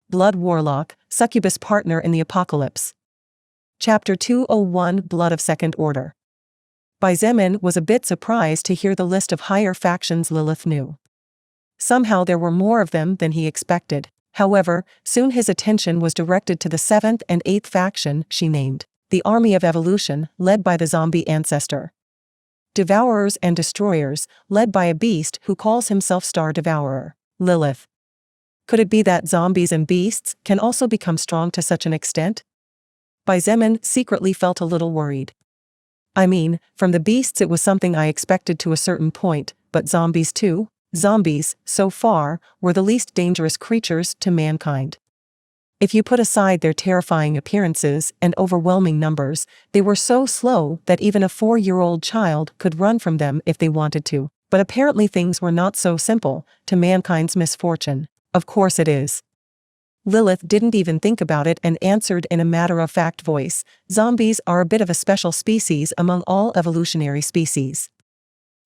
Blood Warlock, Succubus Partner in the Apocalypse. Chapter 201 Blood of Second Order. Xietain was a bit surprised to hear the list of higher factions Lilith knew. Somehow there were more of them than he expected. However, soon his attention was directed to the 7th and 8th faction she named, the Army of Evolution, led by the zombie ancestor. Devourers and Destroyers, led by a beast who calls himself Star Devourer, Lilith. Could it be that zombies and beasts can also become strong to such an extent? Xietain secretly felt a little worried. I mean, from the beasts it was something I expected to a certain point, but zombies too? Zombies, so far, were the least dangerous creatures to mankind. If you put aside their terrifying appearances and overwhelming numbers, they were so slow that even a 4-year-old child could run from them if they wanted to. But apparently things were not so simple, to mankind's misfortune. Of course it is. Lilith didn't even think about it and answered in a matter-of-fact voice, zombies are a bit of a special species among all evolutionary species.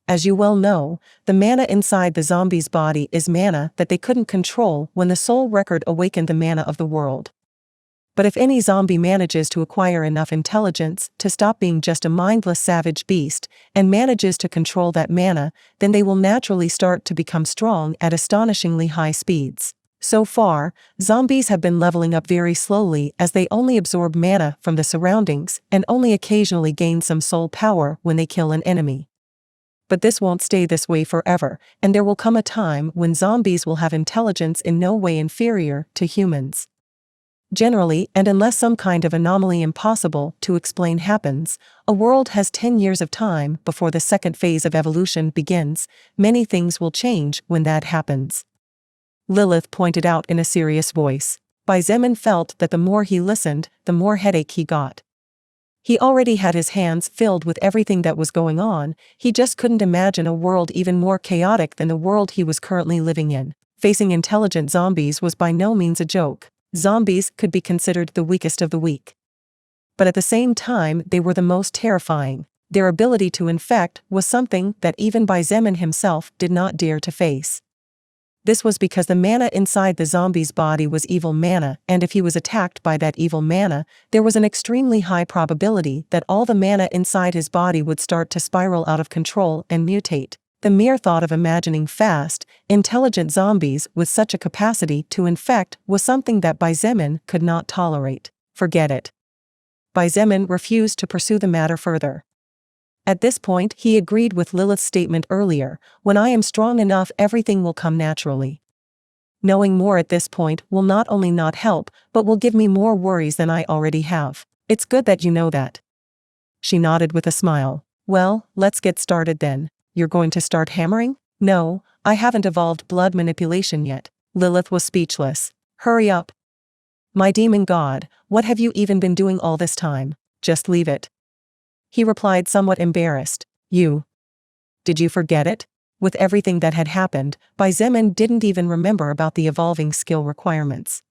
As you well know, the mana inside the zombie's body is mana that they couldn't control when the soul record awakened the mana of the world. But if any zombie manages to acquire enough intelligence to stop being just a mindless savage beast, and manages to control that mana, then they will naturally start to become strong at astonishingly high speeds. So far, zombies have been leveling up very slowly as they only absorb mana from the surroundings and only occasionally gain some soul power when they kill an enemy. But this won't stay this way forever, and there will come a time when zombies will have intelligence in no way inferior to humans. Generally, and unless some kind of anomaly impossible to explain happens, a world has 10 years of time before the second phase of evolution begins. Many things will change when that happens. Lilith pointed out in a serious voice. Xietain felt that the more he listened, the more headache he got. He already had his hands filled with everything that was going on, he just couldn't imagine a world even more chaotic than the world he was currently living in. Facing intelligent zombies was by no means a joke. Zombies could be considered the weakest of the weak. But at the same time they were the most terrifying. Their ability to infect was something that even Xietain himself did not dare to face. This was because the mana inside the zombie's body was evil mana, and if he was attacked by that evil mana, there was an extremely high probability that all the mana inside his body would start to spiral out of control and mutate. The mere thought of imagining fast, intelligent zombies with such a capacity to infect was something that Xietain could not tolerate. Forget it. Xietain refused to pursue the matter further. At this point he agreed with Lilith's statement earlier, when I am strong enough everything will come naturally. Knowing more at this point will not only not help, but will give me more worries than I already have. It's good that you know that. She nodded with a smile. Well, let's get started then. You're going to start hammering? No, I haven't evolved blood manipulation yet. Lilith was speechless. Hurry up. My demon god, what have you even been doing all this time? Just leave it. He replied somewhat embarrassed. You. Did you forget it? With everything that had happened, Xietain didn't even remember about the evolving skill requirements.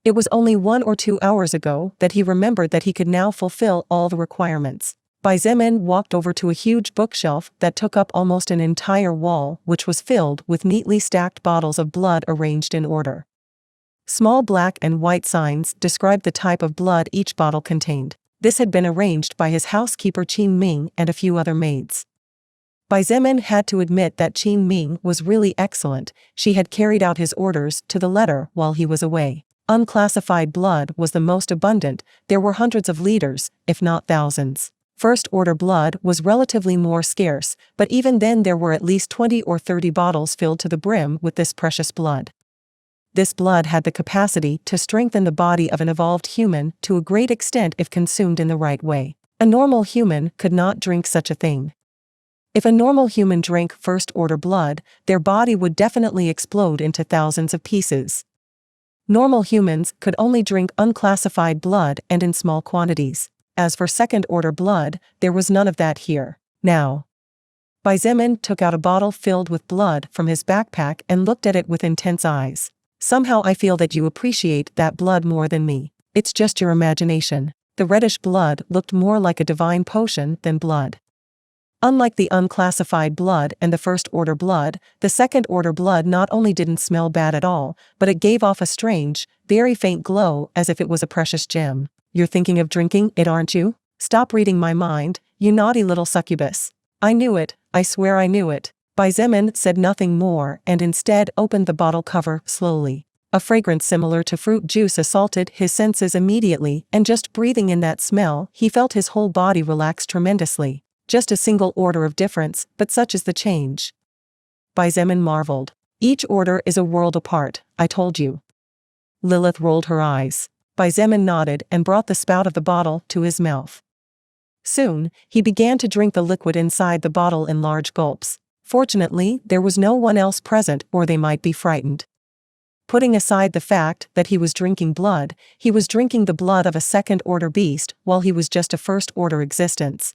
It was only 1 or 2 hours ago that he remembered that he could now fulfill all the requirements. Xietain walked over to a huge bookshelf that took up almost an entire wall, which was filled with neatly stacked bottles of blood arranged in order. Small black and white signs described the type of blood each bottle contained. This had been arranged by his housekeeper Qin Ming and a few other maids. Xietain had to admit that Qin Ming was really excellent. She had carried out his orders to the letter while he was away. Unclassified blood was the most abundant. There were hundreds of liters, if not thousands. First-order blood was relatively more scarce, but even then there were at least 20 or 30 bottles filled to the brim with this precious blood. This blood had the capacity to strengthen the body of an evolved human to a great extent if consumed in the right way. A normal human could not drink such a thing. If a normal human drank first-order blood, their body would definitely explode into thousands of pieces. Normal humans could only drink unclassified blood and in small quantities. As for second-order blood, there was none of that here. Now. Xietain took out a bottle filled with blood from his backpack and looked at it with intense eyes. Somehow I feel that you appreciate that blood more than me. It's just your imagination. The reddish blood looked more like a divine potion than blood. Unlike the unclassified blood and the first-order blood, the second-order blood not only didn't smell bad at all, but it gave off a strange, very faint glow as if it was a precious gem. You're thinking of drinking it, aren't you? Stop reading my mind, you naughty little succubus. I knew it, I swear I knew it. Xietain said nothing more and instead opened the bottle cover slowly. A fragrance similar to fruit juice assaulted his senses immediately, and just breathing in that smell, he felt his whole body relax tremendously. Just a single order of difference, but such is the change. Xietain marveled. Each order is a world apart, I told you. Lilith rolled her eyes. Xietain nodded and brought the spout of the bottle to his mouth. Soon, he began to drink the liquid inside the bottle in large gulps. Fortunately, there was no one else present or they might be frightened. Putting aside the fact that he was drinking blood, he was drinking the blood of a second-order beast while he was just a first-order existence.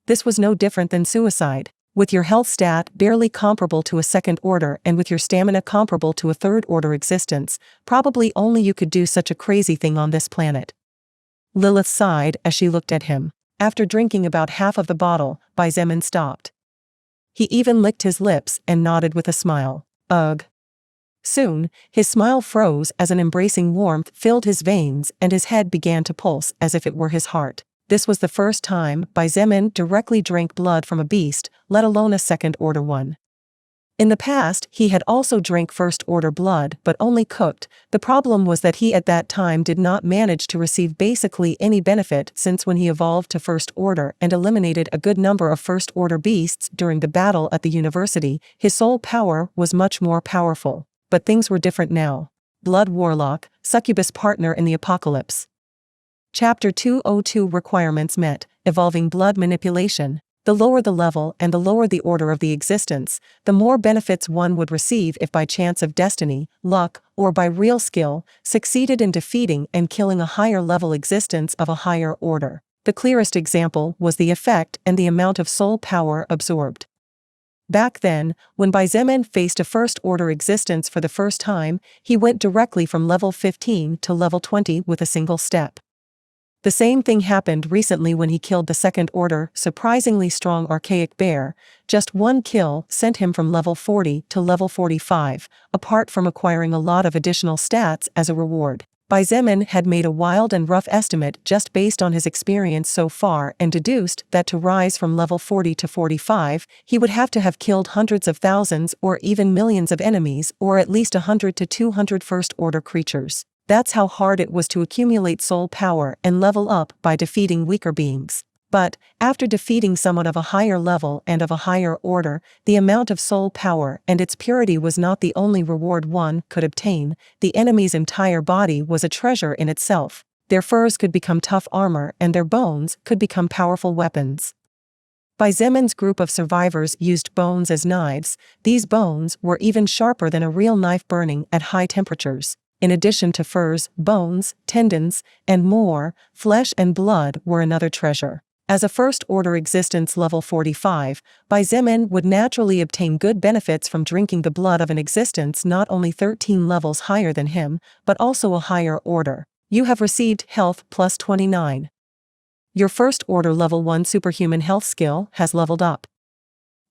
This was no different than suicide. With your health stat barely comparable to a second order and with your stamina comparable to a third order existence, probably only you could do such a crazy thing on this planet. Lilith sighed as she looked at him. After drinking about half of the bottle, Xietain stopped. He even licked his lips and nodded with a smile. Ugh. Soon, his smile froze as an embracing warmth filled his veins and his head began to pulse as if it were his heart. This was the first time Xietain directly drank blood from a beast, let alone a second-order one. In the past, he had also drank first-order blood but only cooked. The problem was that he at that time did not manage to receive basically any benefit since when he evolved to first order and eliminated a good number of first-order beasts during the battle at the university, his soul power was much more powerful. But things were different now. Blood Warlock, Succubus Partner in the Apocalypse. Chapter 202 Requirements met, Evolving Blood Manipulation. The lower the level and the lower the order of the existence, the more benefits one would receive if by chance of destiny, luck, or by real skill, succeeded in defeating and killing a higher level existence of a higher order. The clearest example was the effect and the amount of soul power absorbed. Back then, when Xietain faced a first-order existence for the first time, he went directly from level 15 to level 20 with a single step. The same thing happened recently when he killed the second-order, surprisingly strong archaic bear. Just one kill sent him from level 40 to level 45, apart from acquiring a lot of additional stats as a reward. Xietain had made a wild and rough estimate just based on his experience so far and deduced that to rise from level 40 to 45, he would have to have killed hundreds of thousands or even millions of enemies or at least 100 to 200 first-order creatures. That's how hard it was to accumulate soul power and level up by defeating weaker beings. But, after defeating someone of a higher level and of a higher order, the amount of soul power and its purity was not the only reward one could obtain. The enemy's entire body was a treasure in itself. Their furs could become tough armor and their bones could become powerful weapons. Xietan's group of survivors used bones as knives. These bones were even sharper than a real knife burning at high temperatures. In addition to furs, bones, tendons, and more, flesh and blood were another treasure. As a first-order existence level 45, Xietain would naturally obtain good benefits from drinking the blood of an existence not only 13 levels higher than him, but also a higher order. You have received health plus 29. Your first-order level 1 superhuman health skill has leveled up.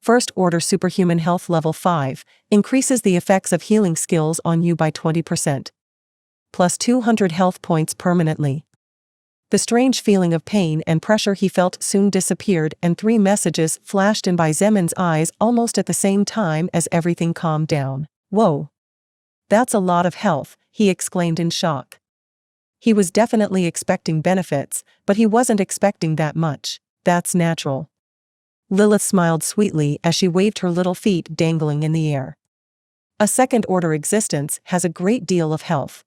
First-order superhuman health level 5 increases the effects of healing skills on you by 20%. Plus 200 health points permanently. The strange feeling of pain and pressure he felt soon disappeared and 3 messages flashed in Xietan's eyes almost at the same time as everything calmed down. Whoa! That's a lot of health, he exclaimed in shock. He was definitely expecting benefits, but he wasn't expecting that much. That's natural. Lilith smiled sweetly as she waved her little feet dangling in the air. A second-order existence has a great deal of health.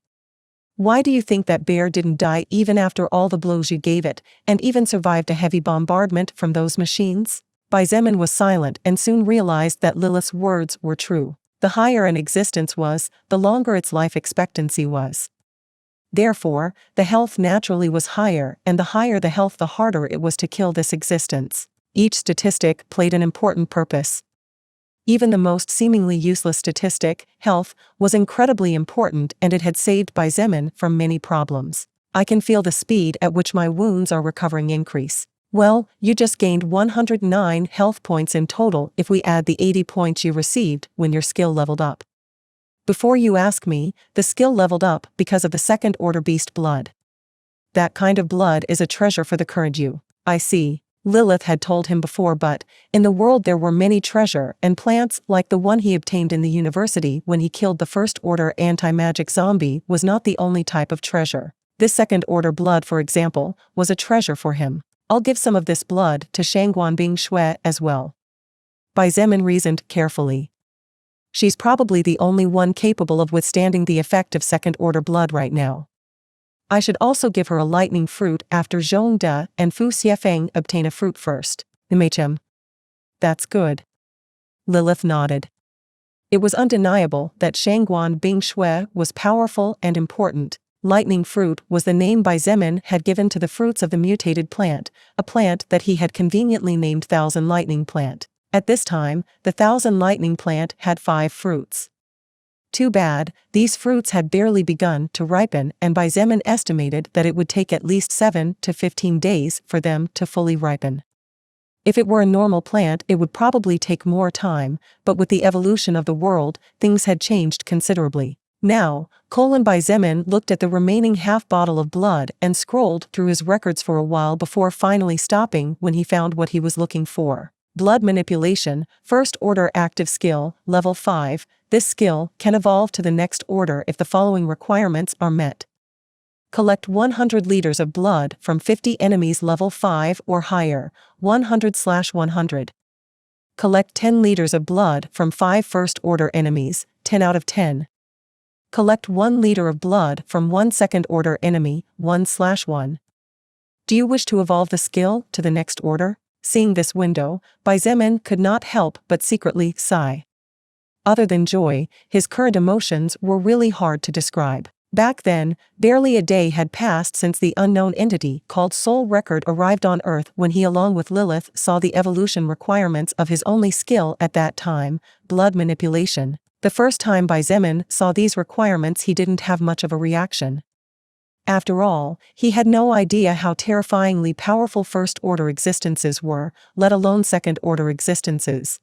Why do you think that bear didn't die even after all the blows you gave it, and even survived a heavy bombardment from those machines? Xietain was silent and soon realized that Lilith's words were true. The higher an existence was, the longer its life expectancy was. Therefore, the health naturally was higher, and the higher the health the harder it was to kill this existence. Each statistic played an important purpose. Even the most seemingly useless statistic, health, was incredibly important and it had saved Xietain from many problems. I can feel the speed at which my wounds are recovering increase. Well, you just gained 109 health points in total if we add the 80 points you received when your skill leveled up. Before you ask me, the skill leveled up because of the second order beast blood. That kind of blood is a treasure for the current you. I see, Lilith had told him before, but in the world there were many treasure and plants like the one he obtained in the university when he killed the first order anti-magic zombie was not the only type of treasure. This second order blood, for example, was a treasure for him. I'll give some of this blood to Shangguan Bing Shui as well. Bai Zemin reasoned carefully. She's probably the only one capable of withstanding the effect of second order blood right now. I should also give her a lightning fruit after Zhong De and Fu Xiefeng obtain a fruit first. MHM. That's good. Lilith nodded. It was undeniable that Shangguan Bing Shui was powerful and important. Lightning fruit was the name Bai Zemin had given to the fruits of the mutated plant, a plant that he had conveniently named Thousand Lightning Plant. At this time, the Thousand Lightning Plant had 5 fruits. Too bad, these fruits had barely begun to ripen, and Bai Zemin estimated that it would take at least 7 to 15 days for them to fully ripen. If it were a normal plant, it would probably take more time, but with the evolution of the world, things had changed considerably. Now, Bai Zemin looked at the remaining half bottle of blood and scrolled through his records for a while before finally stopping when he found what he was looking for. Blood manipulation, first order active skill, level 5. This skill can evolve to the next order if the following requirements are met. Collect 100 liters of blood from 50 enemies level 5 or higher, 100/100. Collect 10 liters of blood from 5 first order enemies, 10 out of 10. Collect 1 liter of blood from 1 second order enemy, 1/1. Do you wish to evolve the skill to the next order? Seeing this window, Bai Zemin could not help but secretly sigh. Other than joy, his current emotions were really hard to describe. Back then, barely a day had passed since the unknown entity called Soul Record arrived on Earth when he along with Lilith saw the evolution requirements of his only skill at that time, blood manipulation. The first time Bai Zemin saw these requirements he didn't have much of a reaction. After all, he had no idea how terrifyingly powerful first-order existences were, let alone second-order existences.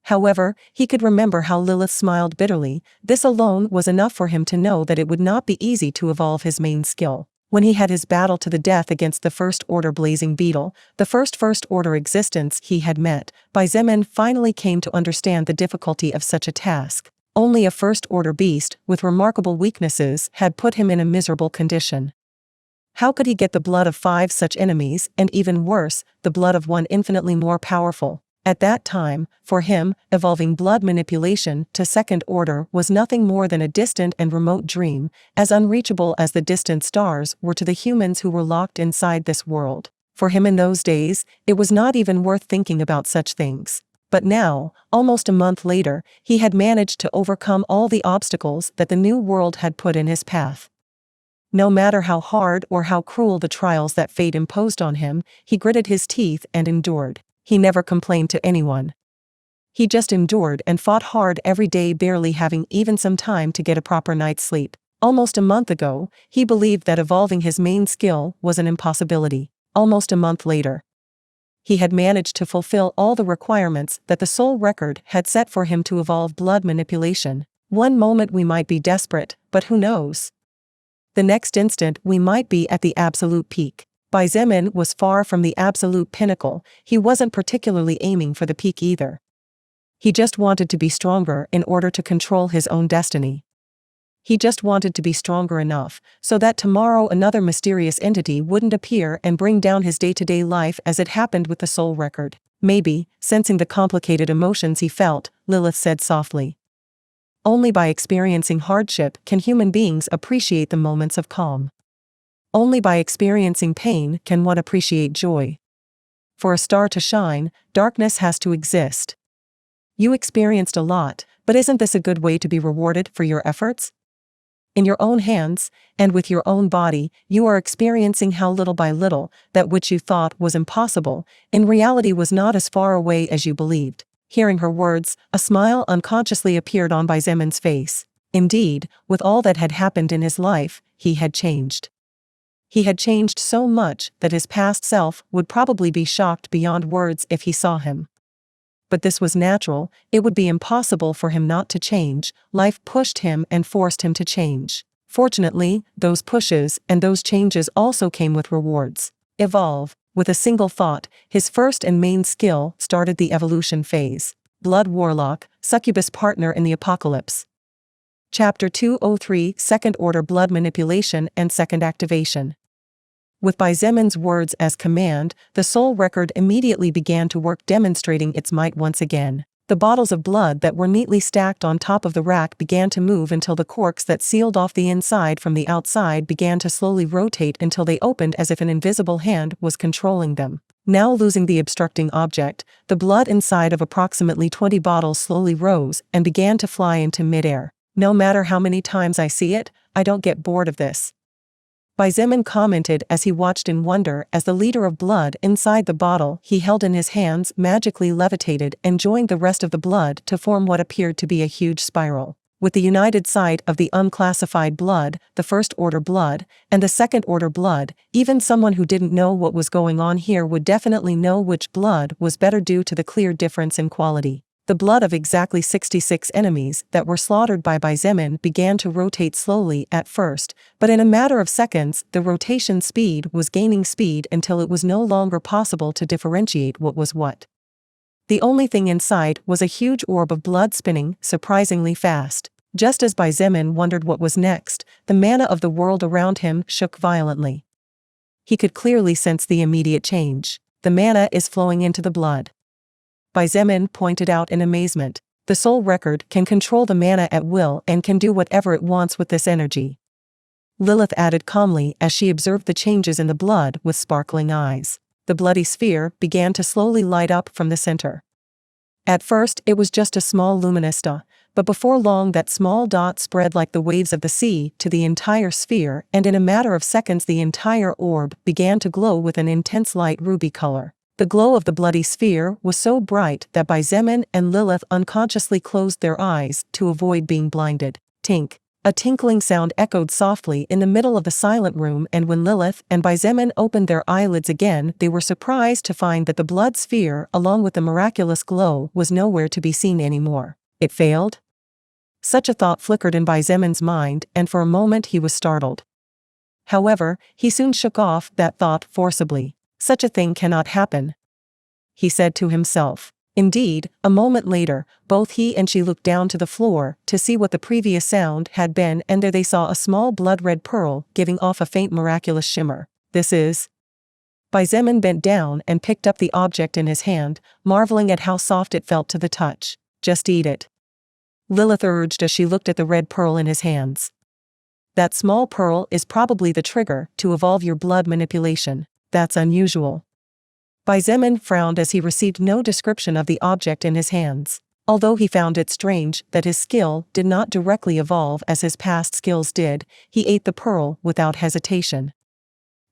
However, he could remember how Lilith smiled bitterly. This alone was enough for him to know that it would not be easy to evolve his main skill. When he had his battle to the death against the first-order blazing beetle, the first-order existence he had met, Bai Zemin finally came to understand the difficulty of such a task. Only a first-order beast with remarkable weaknesses had put him in a miserable condition. How could he get the blood of 5 such enemies, and even worse, the blood of one infinitely more powerful? At that time, for him, evolving blood manipulation to second order was nothing more than a distant and remote dream, as unreachable as the distant stars were to the humans who were locked inside this world. For him in those days, it was not even worth thinking about such things. But now, almost a month later, he had managed to overcome all the obstacles that the new world had put in his path. No matter how hard or how cruel the trials that fate imposed on him, he gritted his teeth and endured. He never complained to anyone. He just endured and fought hard every day, barely having even some time to get a proper night's sleep. Almost a month ago, he believed that evolving his main skill was an impossibility. Almost a month later, he had managed to fulfill all the requirements that the Soul Record had set for him to evolve blood manipulation. One moment we might be desperate, but who knows? The next instant we might be at the absolute peak. Bai Zemin was far from the absolute pinnacle. He wasn't particularly aiming for the peak either. He just wanted to be stronger in order to control his own destiny. He just wanted to be stronger enough so that tomorrow another mysterious entity wouldn't appear and bring down his day-to-day life as it happened with the Soul Record. Maybe, sensing the complicated emotions he felt, Lilith said softly. Only by experiencing hardship can human beings appreciate the moments of calm. Only by experiencing pain can one appreciate joy. For a star to shine, darkness has to exist. You experienced a lot, but isn't this a good way to be rewarded for your efforts? In your own hands, and with your own body, you are experiencing how little by little, that which you thought was impossible, in reality was not as far away as you believed. Hearing her words, a smile unconsciously appeared on Bai Zemin's face. Indeed, with all that had happened in his life, he had changed. He had changed so much that his past self would probably be shocked beyond words if he saw him. But this was natural, it would be impossible for him not to change. Life pushed him and forced him to change. Fortunately, those pushes and those changes also came with rewards. Evolve. With a single thought, his first and main skill started the evolution phase. Blood Warlock, Succubus Partner in the Apocalypse. Chapter 203, Second Order Blood Manipulation and Second Activation. With Xietain's words as command, the soul record immediately began to work, demonstrating its might once again. The bottles of blood that were neatly stacked on top of the rack began to move until the corks that sealed off the inside from the outside began to slowly rotate until they opened as if an invisible hand was controlling them. Now losing the obstructing object, the blood inside of approximately 20 bottles slowly rose and began to fly into midair. No matter how many times I see it, I don't get bored of this. Xietain commented as he watched in wonder as the liter of blood inside the bottle he held in his hands magically levitated and joined the rest of the blood to form what appeared to be a huge spiral. With the united sight of the unclassified blood, the first order blood, and the second order blood, even someone who didn't know what was going on here would definitely know which blood was better due to the clear difference in quality. The blood of exactly 66 enemies that were slaughtered by Xietain began to rotate slowly at first, but in a matter of seconds the rotation speed was gaining speed until it was no longer possible to differentiate what was what. The only thing in sight was a huge orb of blood spinning surprisingly fast. Just as Xietain wondered what was next, the mana of the world around him shook violently. He could clearly sense the immediate change. The mana is flowing into the blood. Xietain pointed out in amazement. The soul record can control the mana at will and can do whatever it wants with this energy. Lilith added calmly as she observed the changes in the blood with sparkling eyes. The bloody sphere began to slowly light up from the center. At first it was just a small luminous dot, but before long that small dot spread like the waves of the sea to the entire sphere, and in a matter of seconds the entire orb began to glow with an intense light ruby color. The glow of the bloody sphere was so bright that Xietain and Lilith unconsciously closed their eyes to avoid being blinded. Tink. A tinkling sound echoed softly in the middle of the silent room, and when Lilith and Xietain opened their eyelids again, they were surprised to find that the blood sphere, along with the miraculous glow, was nowhere to be seen anymore. It failed? Such a thought flickered in Xietan's mind, and for a moment he was startled. However, he soon shook off that thought forcibly. Such a thing cannot happen, he said to himself. Indeed, a moment later, both he and she looked down to the floor to see what the previous sound had been, and there they saw a small blood-red pearl giving off a faint miraculous shimmer. This is... Xietain bent down and picked up the object in his hand, marveling at how soft it felt to the touch. Just eat it, Lilith urged as she looked at the red pearl in his hands. That small pearl is probably the trigger to evolve your blood manipulation. That's unusual. Xietain frowned as he received no description of the object in his hands. Although he found it strange that his skill did not directly evolve as his past skills did, he ate the pearl without hesitation.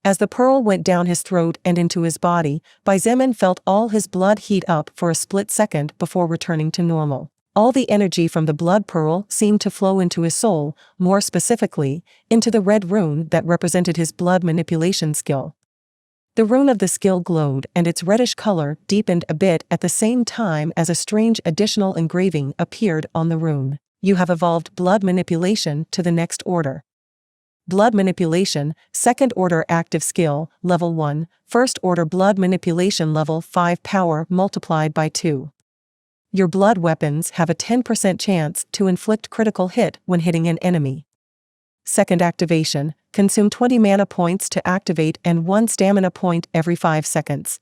As the pearl went down his throat and into his body, Xietain felt all his blood heat up for a split second before returning to normal. All the energy from the blood pearl seemed to flow into his soul, more specifically, into the red rune that represented his blood manipulation skill. The rune of the skill glowed, and its reddish color deepened a bit at the same time as a strange additional engraving appeared on the rune. You have evolved blood manipulation to the next order. Blood manipulation, second order active skill, level 1, first order blood manipulation level 5 power multiplied by 2. Your blood weapons have a 10% chance to inflict critical hit when hitting an enemy. Second activation, consume 20 mana points to activate and 1 stamina point every 5 seconds.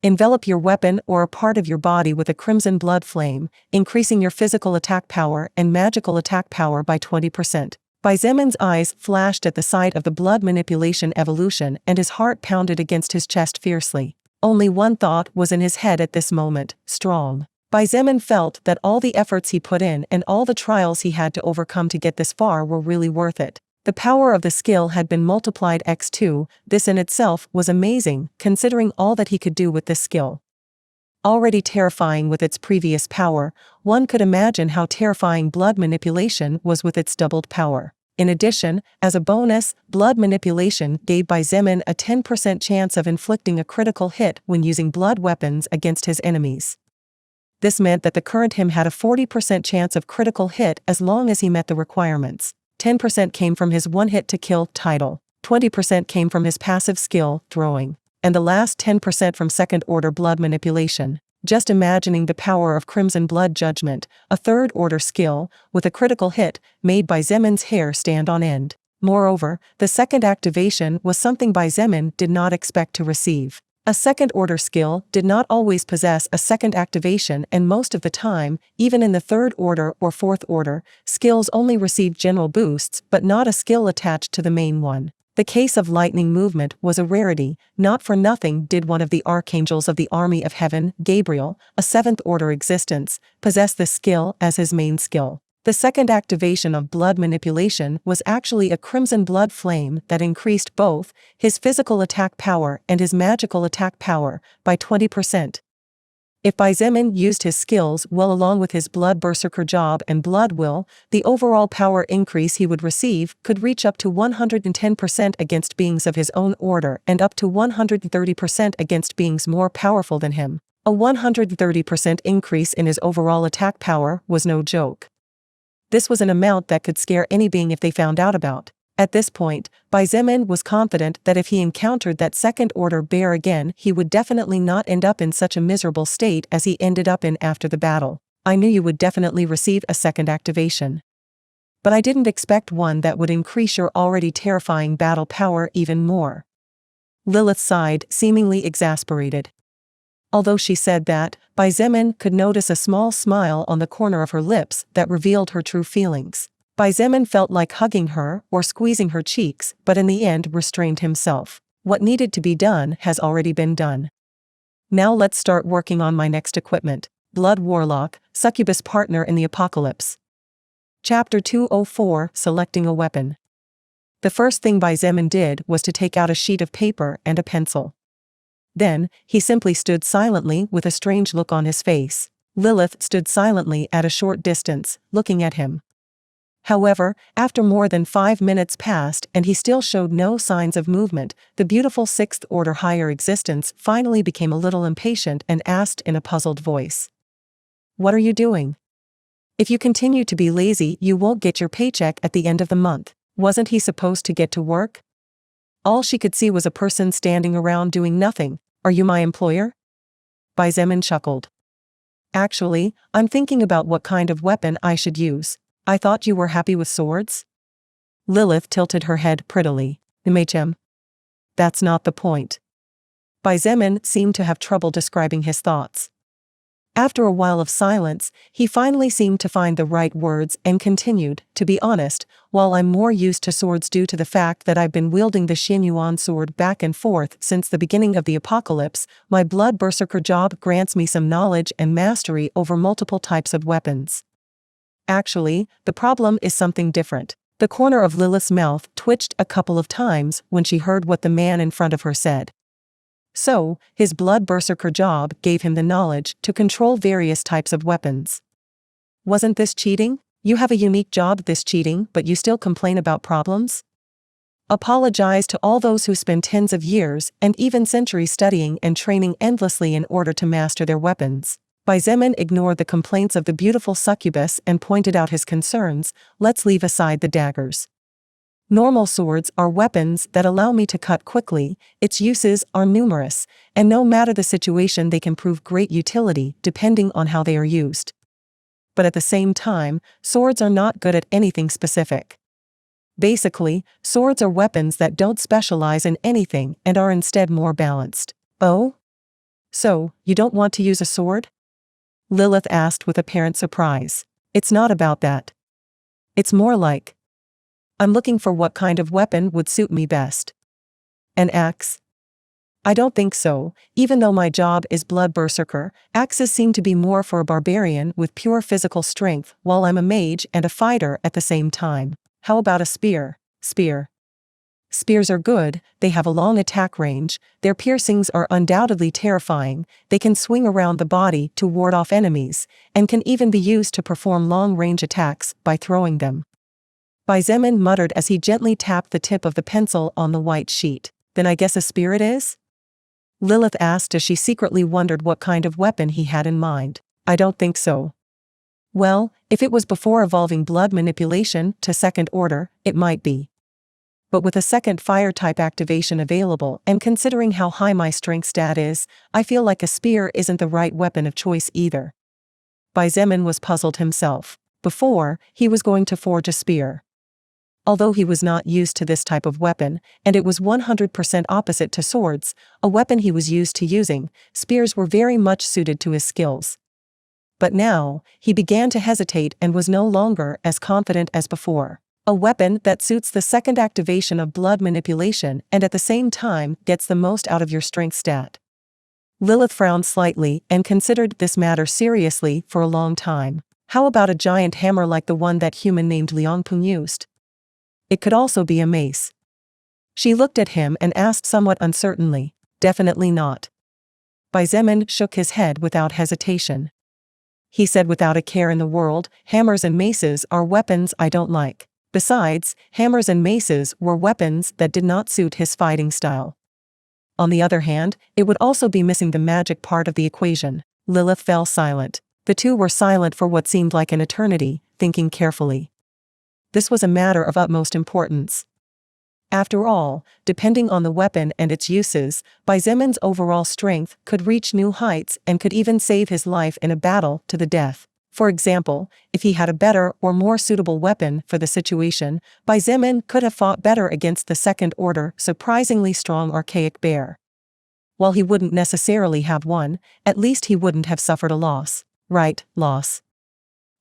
Envelop your weapon or a part of your body with a crimson blood flame, increasing your physical attack power and magical attack power by 20%. Xietan's eyes flashed at the sight of the blood manipulation evolution, and his heart pounded against his chest fiercely. Only one thought was in his head at this moment: strong. Xietain felt that all the efforts he put in and all the trials he had to overcome to get this far were really worth it. The power of the skill had been multiplied x2, this in itself was amazing, considering all that he could do with this skill. Already terrifying with its previous power, one could imagine how terrifying blood manipulation was with its doubled power. In addition, as a bonus, blood manipulation gave Xietain a 10% chance of inflicting a critical hit when using blood weapons against his enemies. This meant that the current him had a 40% chance of critical hit as long as he met the requirements. 10% came from his one-hit-to-kill title, 20% came from his passive skill, throwing, and the last 10% from second-order blood manipulation. Just imagining the power of Crimson Blood Judgment, a third-order skill, with a critical hit, made Xietain's hair stand on end. Moreover, the second activation was something Xietain did not expect to receive. A second-order skill did not always possess a second activation, and most of the time, even in the third-order or fourth-order, skills only received general boosts but not a skill attached to the main one. The case of lightning movement was a rarity. Not for nothing did one of the archangels of the army of heaven, Gabriel, a seventh-order existence, possess this skill as his main skill. The second activation of blood manipulation was actually a crimson blood flame that increased both his physical attack power and his magical attack power by 20%. If Xietain used his skills well along with his blood berserker job and blood will, the overall power increase he would receive could reach up to 110% against beings of his own order and up to 130% against beings more powerful than him. A 130% increase in his overall attack power was no joke. This was an amount that could scare any being if they found out about. At this point, Xietain was confident that if he encountered that second-order bear again, he would definitely not end up in such a miserable state as he ended up in after the battle. I knew you would definitely receive a second activation. But I didn't expect one that would increase your already terrifying battle power even more. Lilith sighed, seemingly exasperated. Although she said that, Xietain could notice a small smile on the corner of her lips that revealed her true feelings. Xietain felt like hugging her or squeezing her cheeks, but in the end restrained himself. What needed to be done has already been done. Now let's start working on my next equipment. Blood Warlock, Succubus Partner in the Apocalypse. Chapter 204, Selecting a Weapon. The first thing Xietain did was to take out a sheet of paper and a pencil. Then, he simply stood silently with a strange look on his face. Lilith stood silently at a short distance, looking at him. However, after more than 5 minutes passed and he still showed no signs of movement, the beautiful sixth-order higher existence finally became a little impatient and asked in a puzzled voice. "What are you doing? If you continue to be lazy, you won't get your paycheck at the end of the month. Wasn't he supposed to get to work?" All she could see was a person standing around doing nothing. "Are you my employer?" Xietain chuckled. "Actually, I'm thinking about what kind of weapon I should use. I thought you were happy with swords?" Lilith tilted her head prettily. "Machem. That's not the point." Xietain seemed to have trouble describing his thoughts. After a while of silence, he finally seemed to find the right words and continued, "To be honest, while I'm more used to swords due to the fact that I've been wielding the Xianyuan sword back and forth since the beginning of the apocalypse, my blood berserker job grants me some knowledge and mastery over multiple types of weapons. Actually, the problem is something different." The corner of Lilith's mouth twitched a couple of times when she heard what the man in front of her said. So, his blood berserker job gave him the knowledge to control various types of weapons. Wasn't this cheating? You have a unique job this cheating, but you still complain about problems? Apologize to all those who spend tens of years and even centuries studying and training endlessly in order to master their weapons. Xietain ignored the complaints of the beautiful succubus and pointed out his concerns. "Let's leave aside the daggers. Normal swords are weapons that allow me to cut quickly, its uses are numerous, and no matter the situation they can prove great utility depending on how they are used. But at the same time, swords are not good at anything specific. Basically, swords are weapons that don't specialize in anything and are instead more balanced." "Oh? So, you don't want to use a sword?" Lilith asked with apparent surprise. "It's not about that. It's more like, I'm looking for what kind of weapon would suit me best. An axe? I don't think so, even though my job is blood berserker, axes seem to be more for a barbarian with pure physical strength while I'm a mage and a fighter at the same time. How about a spear?" "Spear. Spears are good, they have a long attack range, their piercings are undoubtedly terrifying, they can swing around the body to ward off enemies, and can even be used to perform long-range attacks by throwing them." Xietain muttered as he gently tapped the tip of the pencil on the white sheet. Then I guess a spear it is? Lilith asked as she secretly wondered what kind of weapon he had in mind. I don't think so. Well, if it was before evolving blood manipulation to second order, it might be. But with a second fire type activation available and considering how high my strength stat is, I feel like a spear isn't the right weapon of choice either. Xietain was puzzled himself. Before, he was going to forge a spear. Although he was not used to this type of weapon, and it was 100% opposite to swords, a weapon he was used to using, spears were very much suited to his skills. But now, he began to hesitate and was no longer as confident as before. A weapon that suits the second activation of blood manipulation and at the same time gets the most out of your strength stat. Lilith frowned slightly and considered this matter seriously for a long time. How about a giant hammer like the one that human named Liangpeng used? It could also be a mace. She looked at him and asked somewhat uncertainly, definitely not. Xietain shook his head without hesitation. He said without a care in the world, hammers and maces are weapons I don't like. Besides, hammers and maces were weapons that did not suit his fighting style. On the other hand, it would also be missing the magic part of the equation. Lilith fell silent. The two were silent for what seemed like an eternity, thinking carefully. This was a matter of utmost importance. After all, depending on the weapon and its uses, Xietan's overall strength could reach new heights and could even save his life in a battle to the death. For example, if he had a better or more suitable weapon for the situation, Xietain could have fought better against the second-order, surprisingly strong archaic bear. While he wouldn't necessarily have won, at least he wouldn't have suffered a loss. Right, loss.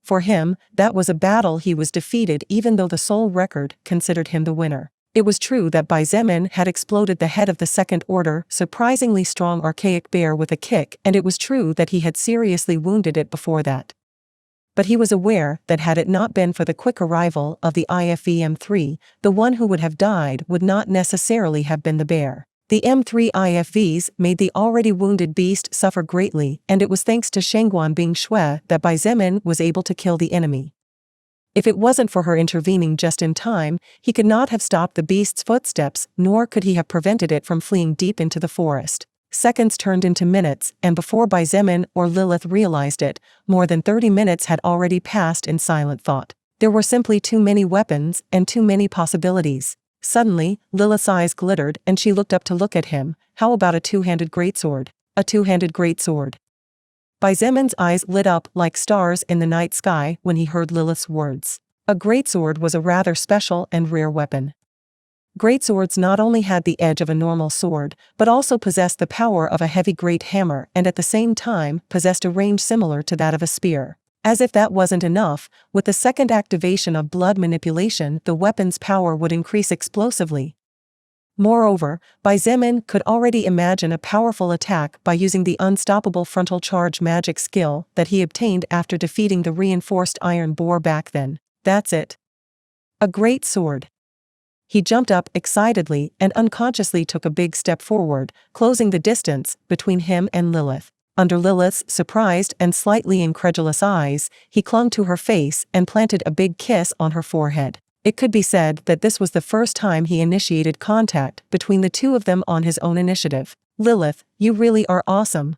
For him, that was a battle he was defeated even though the Soul Record considered him the winner. It was true that Xietain had exploded the head of the second-order, surprisingly strong archaic bear with a kick, and it was true that he had seriously wounded it before that. But he was aware that had it not been for the quick arrival of the IFV M3, the one who would have died would not necessarily have been the bear. The M3 IFVs made the already wounded beast suffer greatly, and it was thanks to Shengguan being Shui that Xietain was able to kill the enemy. If it wasn't for her intervening just in time, he could not have stopped the beast's footsteps, nor could he have prevented it from fleeing deep into the forest. Seconds turned into minutes, and before Xietain or Lilith realized it, more than 30 minutes had already passed in silent thought. There were simply too many weapons and too many possibilities. Suddenly, Lilith's eyes glittered and she looked up to look at him. How about a two-handed greatsword? A two-handed greatsword. Xietan's eyes lit up like stars in the night sky when he heard Lilith's words. A greatsword was a rather special and rare weapon. Greatswords not only had the edge of a normal sword, but also possessed the power of a heavy great hammer and at the same time possessed a range similar to that of a spear. As if that wasn't enough, with the second activation of blood manipulation, the weapon's power would increase explosively. Moreover, Xietain could already imagine a powerful attack by using the unstoppable frontal charge magic skill that he obtained after defeating the reinforced iron boar back then. That's it. A great sword. He jumped up excitedly and unconsciously took a big step forward, closing the distance between him and Lilith. Under Lilith's surprised and slightly incredulous eyes, he clung to her face and planted a big kiss on her forehead. It could be said that this was the first time he initiated contact between the two of them on his own initiative. Lilith, you really are awesome.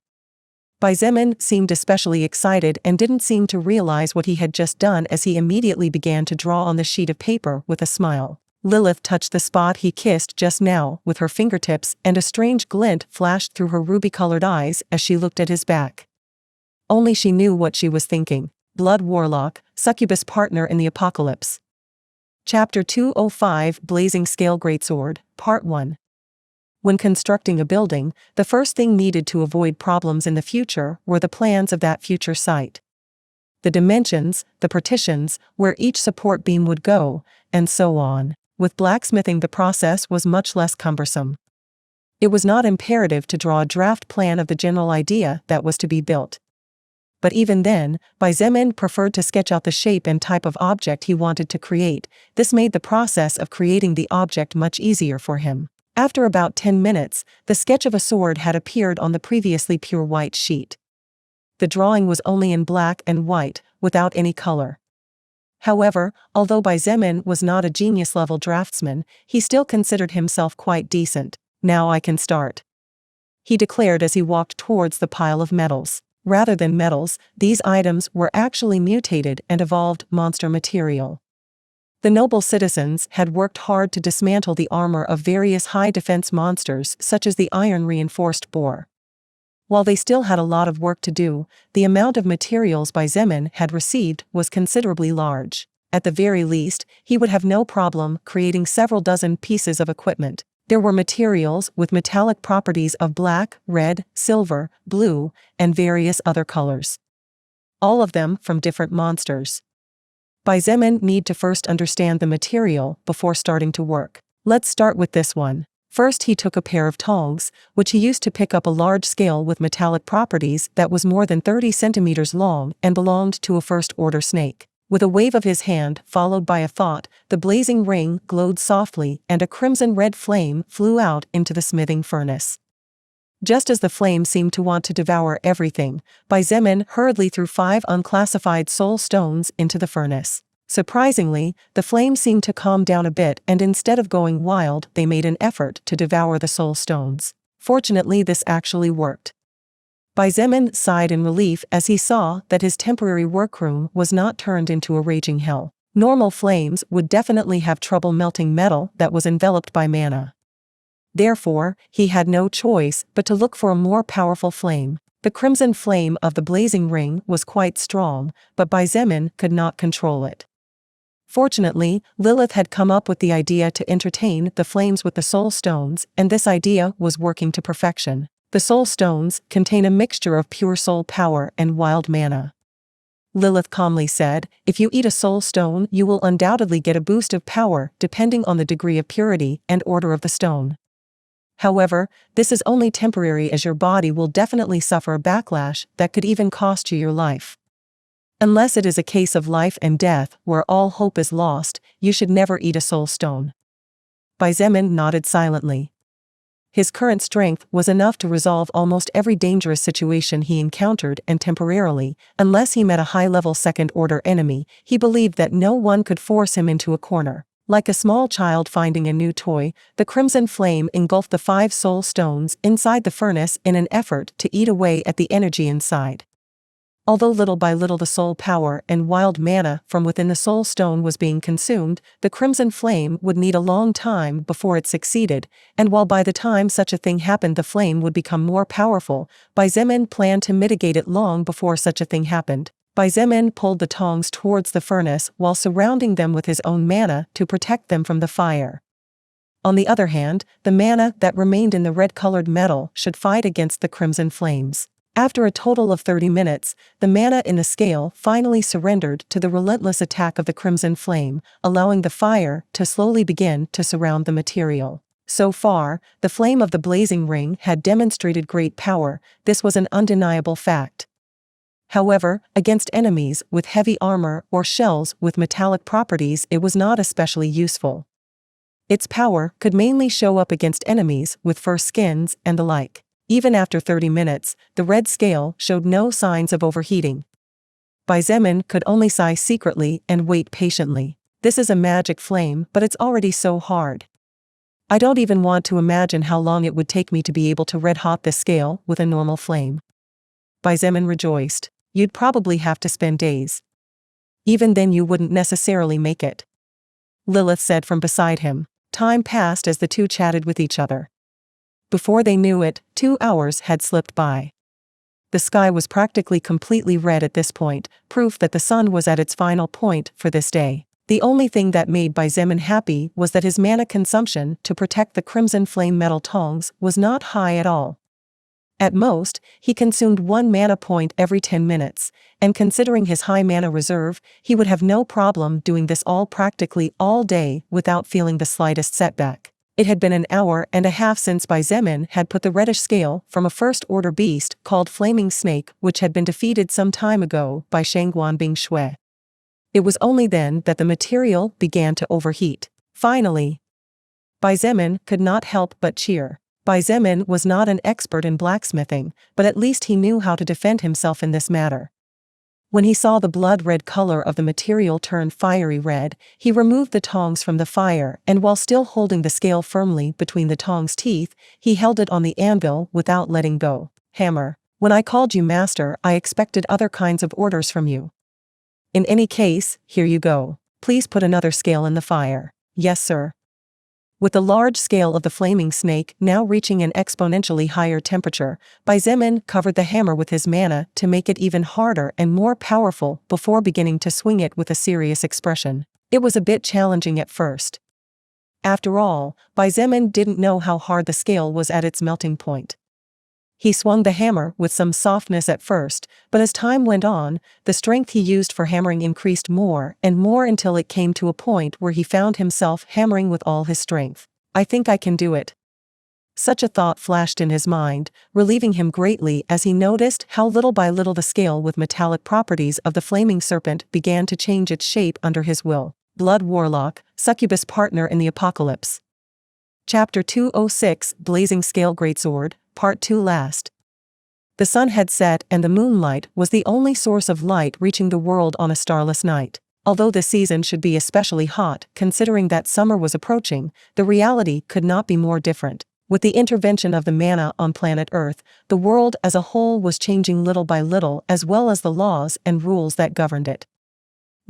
Xietain seemed especially excited and didn't seem to realize what he had just done as he immediately began to draw on the sheet of paper with a smile. Lilith touched the spot he kissed just now with her fingertips and a strange glint flashed through her ruby-colored eyes as she looked at his back. Only she knew what she was thinking. Blood Warlock, Succubus Partner in the Apocalypse. Chapter 205 Blazing Scale Greatsword, Part 1. When constructing a building, the first thing needed to avoid problems in the future were the plans of that future site. The dimensions, the partitions, where each support beam would go, and so on. With blacksmithing, the process was much less cumbersome. It was not imperative to draw a draft plan of the general idea that was to be built. But even then, Xietain preferred to sketch out the shape and type of object he wanted to create. This made the process of creating the object much easier for him. After about 10 minutes, the sketch of a sword had appeared on the previously pure white sheet. The drawing was only in black and white, without any color. However, although Xietain was not a genius-level draftsman, he still considered himself quite decent. "Now I can start," he declared as he walked towards the pile of metals. Rather than metals, these items were actually mutated and evolved monster material. The noble citizens had worked hard to dismantle the armor of various high-defense monsters such as the iron-reinforced boar. While they still had a lot of work to do, the amount of materials Xietain had received was considerably large. At the very least, he would have no problem creating several dozen pieces of equipment. There were materials with metallic properties of black, red, silver, blue, and various other colors. All of them from different monsters. Xietain need to first understand the material before starting to work. Let's start with this one. First he took a pair of tongs, which he used to pick up a large scale with metallic properties that was more than 30 centimeters long and belonged to a first-order snake. With a wave of his hand followed by a thought, the blazing ring glowed softly and a crimson-red flame flew out into the smithing furnace. Just as the flame seemed to want to devour everything, Xietain hurriedly threw 5 unclassified soul stones into the furnace. Surprisingly, the flame seemed to calm down a bit and instead of going wild they made an effort to devour the soul stones. Fortunately this actually worked. Xietain sighed in relief as he saw that his temporary workroom was not turned into a raging hell. Normal flames would definitely have trouble melting metal that was enveloped by mana. Therefore, he had no choice but to look for a more powerful flame. The crimson flame of the blazing ring was quite strong, but Xietain could not control it. Fortunately, Lilith had come up with the idea to entertain the flames with the soul stones, and this idea was working to perfection. The soul stones contain a mixture of pure soul power and wild mana. Lilith calmly said, "If you eat a soul stone you will undoubtedly get a boost of power depending on the degree of purity and order of the stone. However, this is only temporary as your body will definitely suffer a backlash that could even cost you your life. Unless it is a case of life and death where all hope is lost, you should never eat a soul stone." Xietain nodded silently. His current strength was enough to resolve almost every dangerous situation he encountered and temporarily, unless he met a high-level second-order enemy, he believed that no one could force him into a corner. Like a small child finding a new toy, the crimson flame engulfed the 5 soul stones inside the furnace in an effort to eat away at the energy inside. Although little by little the soul power and wild mana from within the soul stone was being consumed, the crimson flame would need a long time before it succeeded, and while by the time such a thing happened the flame would become more powerful, Xietain planned to mitigate it long before such a thing happened. Xietain pulled the tongs towards the furnace while surrounding them with his own mana to protect them from the fire. On the other hand, the mana that remained in the red-colored metal should fight against the crimson flames. After a total of 30 minutes, the mana in the scale finally surrendered to the relentless attack of the crimson flame, allowing the fire to slowly begin to surround the material. So far, the flame of the blazing ring had demonstrated great power, this was an undeniable fact. However, against enemies with heavy armor or shells with metallic properties it was not especially useful. Its power could mainly show up against enemies with fur skins and the like. Even after 30 minutes, the red scale showed no signs of overheating. Xietain could only sigh secretly and wait patiently. This is a magic flame, but it's already so hard. I don't even want to imagine how long it would take me to be able to red-hot this scale with a normal flame. Xietain rejoiced. You'd probably have to spend days. Even then you wouldn't necessarily make it. Lilith said from beside him. Time passed as the two chatted with each other. Before they knew it, 2 hours had slipped by. The sky was practically completely red at this point, proof that the sun was at its final point for this day. The only thing that made Xietain happy was that his mana consumption to protect the crimson flame metal tongs was not high at all. At most, he consumed 1 mana point every 10 minutes, and considering his high mana reserve, he would have no problem doing this practically all day without feeling the slightest setback. It had been an hour and a half since Xietain had put the reddish scale from a first-order beast called Flaming Snake which had been defeated some time ago by Shangguan Bingshui. It was only then that the material began to overheat. Finally, Xietain could not help but cheer. Xietain was not an expert in blacksmithing, but at least he knew how to defend himself in this matter. When he saw the blood-red color of the material turn fiery red, he removed the tongs from the fire, and while still holding the scale firmly between the tongs' teeth, he held it on the anvil without letting go. Hammer. When I called you master, I expected other kinds of orders from you. In any case, here you go. Please put another scale in the fire. Yes, sir. With the large scale of the flaming snake now reaching an exponentially higher temperature, Xietain covered the hammer with his mana to make it even harder and more powerful before beginning to swing it with a serious expression. It was a bit challenging at first. After all, Xietain didn't know how hard the scale was at its melting point. He swung the hammer with some softness at first, but as time went on, the strength he used for hammering increased more and more until it came to a point where he found himself hammering with all his strength. I think I can do it. Such a thought flashed in his mind, relieving him greatly as he noticed how little by little the scale with metallic properties of the flaming serpent began to change its shape under his will. Blood Warlock, Succubus Partner in the Apocalypse. Chapter 206, Blazing Scale Greatsword, Part 2 last. The sun had set and the moonlight was the only source of light reaching the world on a starless night. Although the season should be especially hot, considering that summer was approaching, the reality could not be more different. With the intervention of the mana on planet Earth, the world as a whole was changing little by little, as well as the laws and rules that governed it.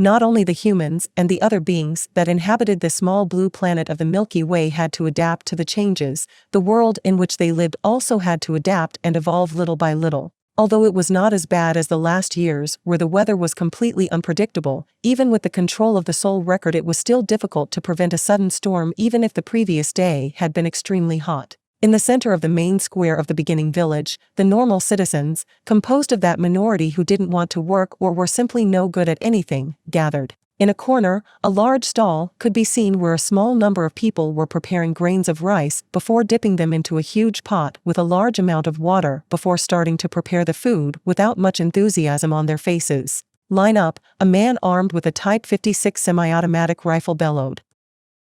Not only the humans and the other beings that inhabited the small blue planet of the Milky Way had to adapt to the changes, the world in which they lived also had to adapt and evolve little by little. Although it was not as bad as the last years where the weather was completely unpredictable, even with the control of the Soul Record it was still difficult to prevent a sudden storm even if the previous day had been extremely hot. In the center of the main square of the beginning village, the normal citizens, composed of that minority who didn't want to work or were simply no good at anything, gathered. In a corner, a large stall could be seen where a small number of people were preparing grains of rice before dipping them into a huge pot with a large amount of water before starting to prepare the food without much enthusiasm on their faces. Line up, a man armed with a Type 56 semi-automatic rifle bellowed.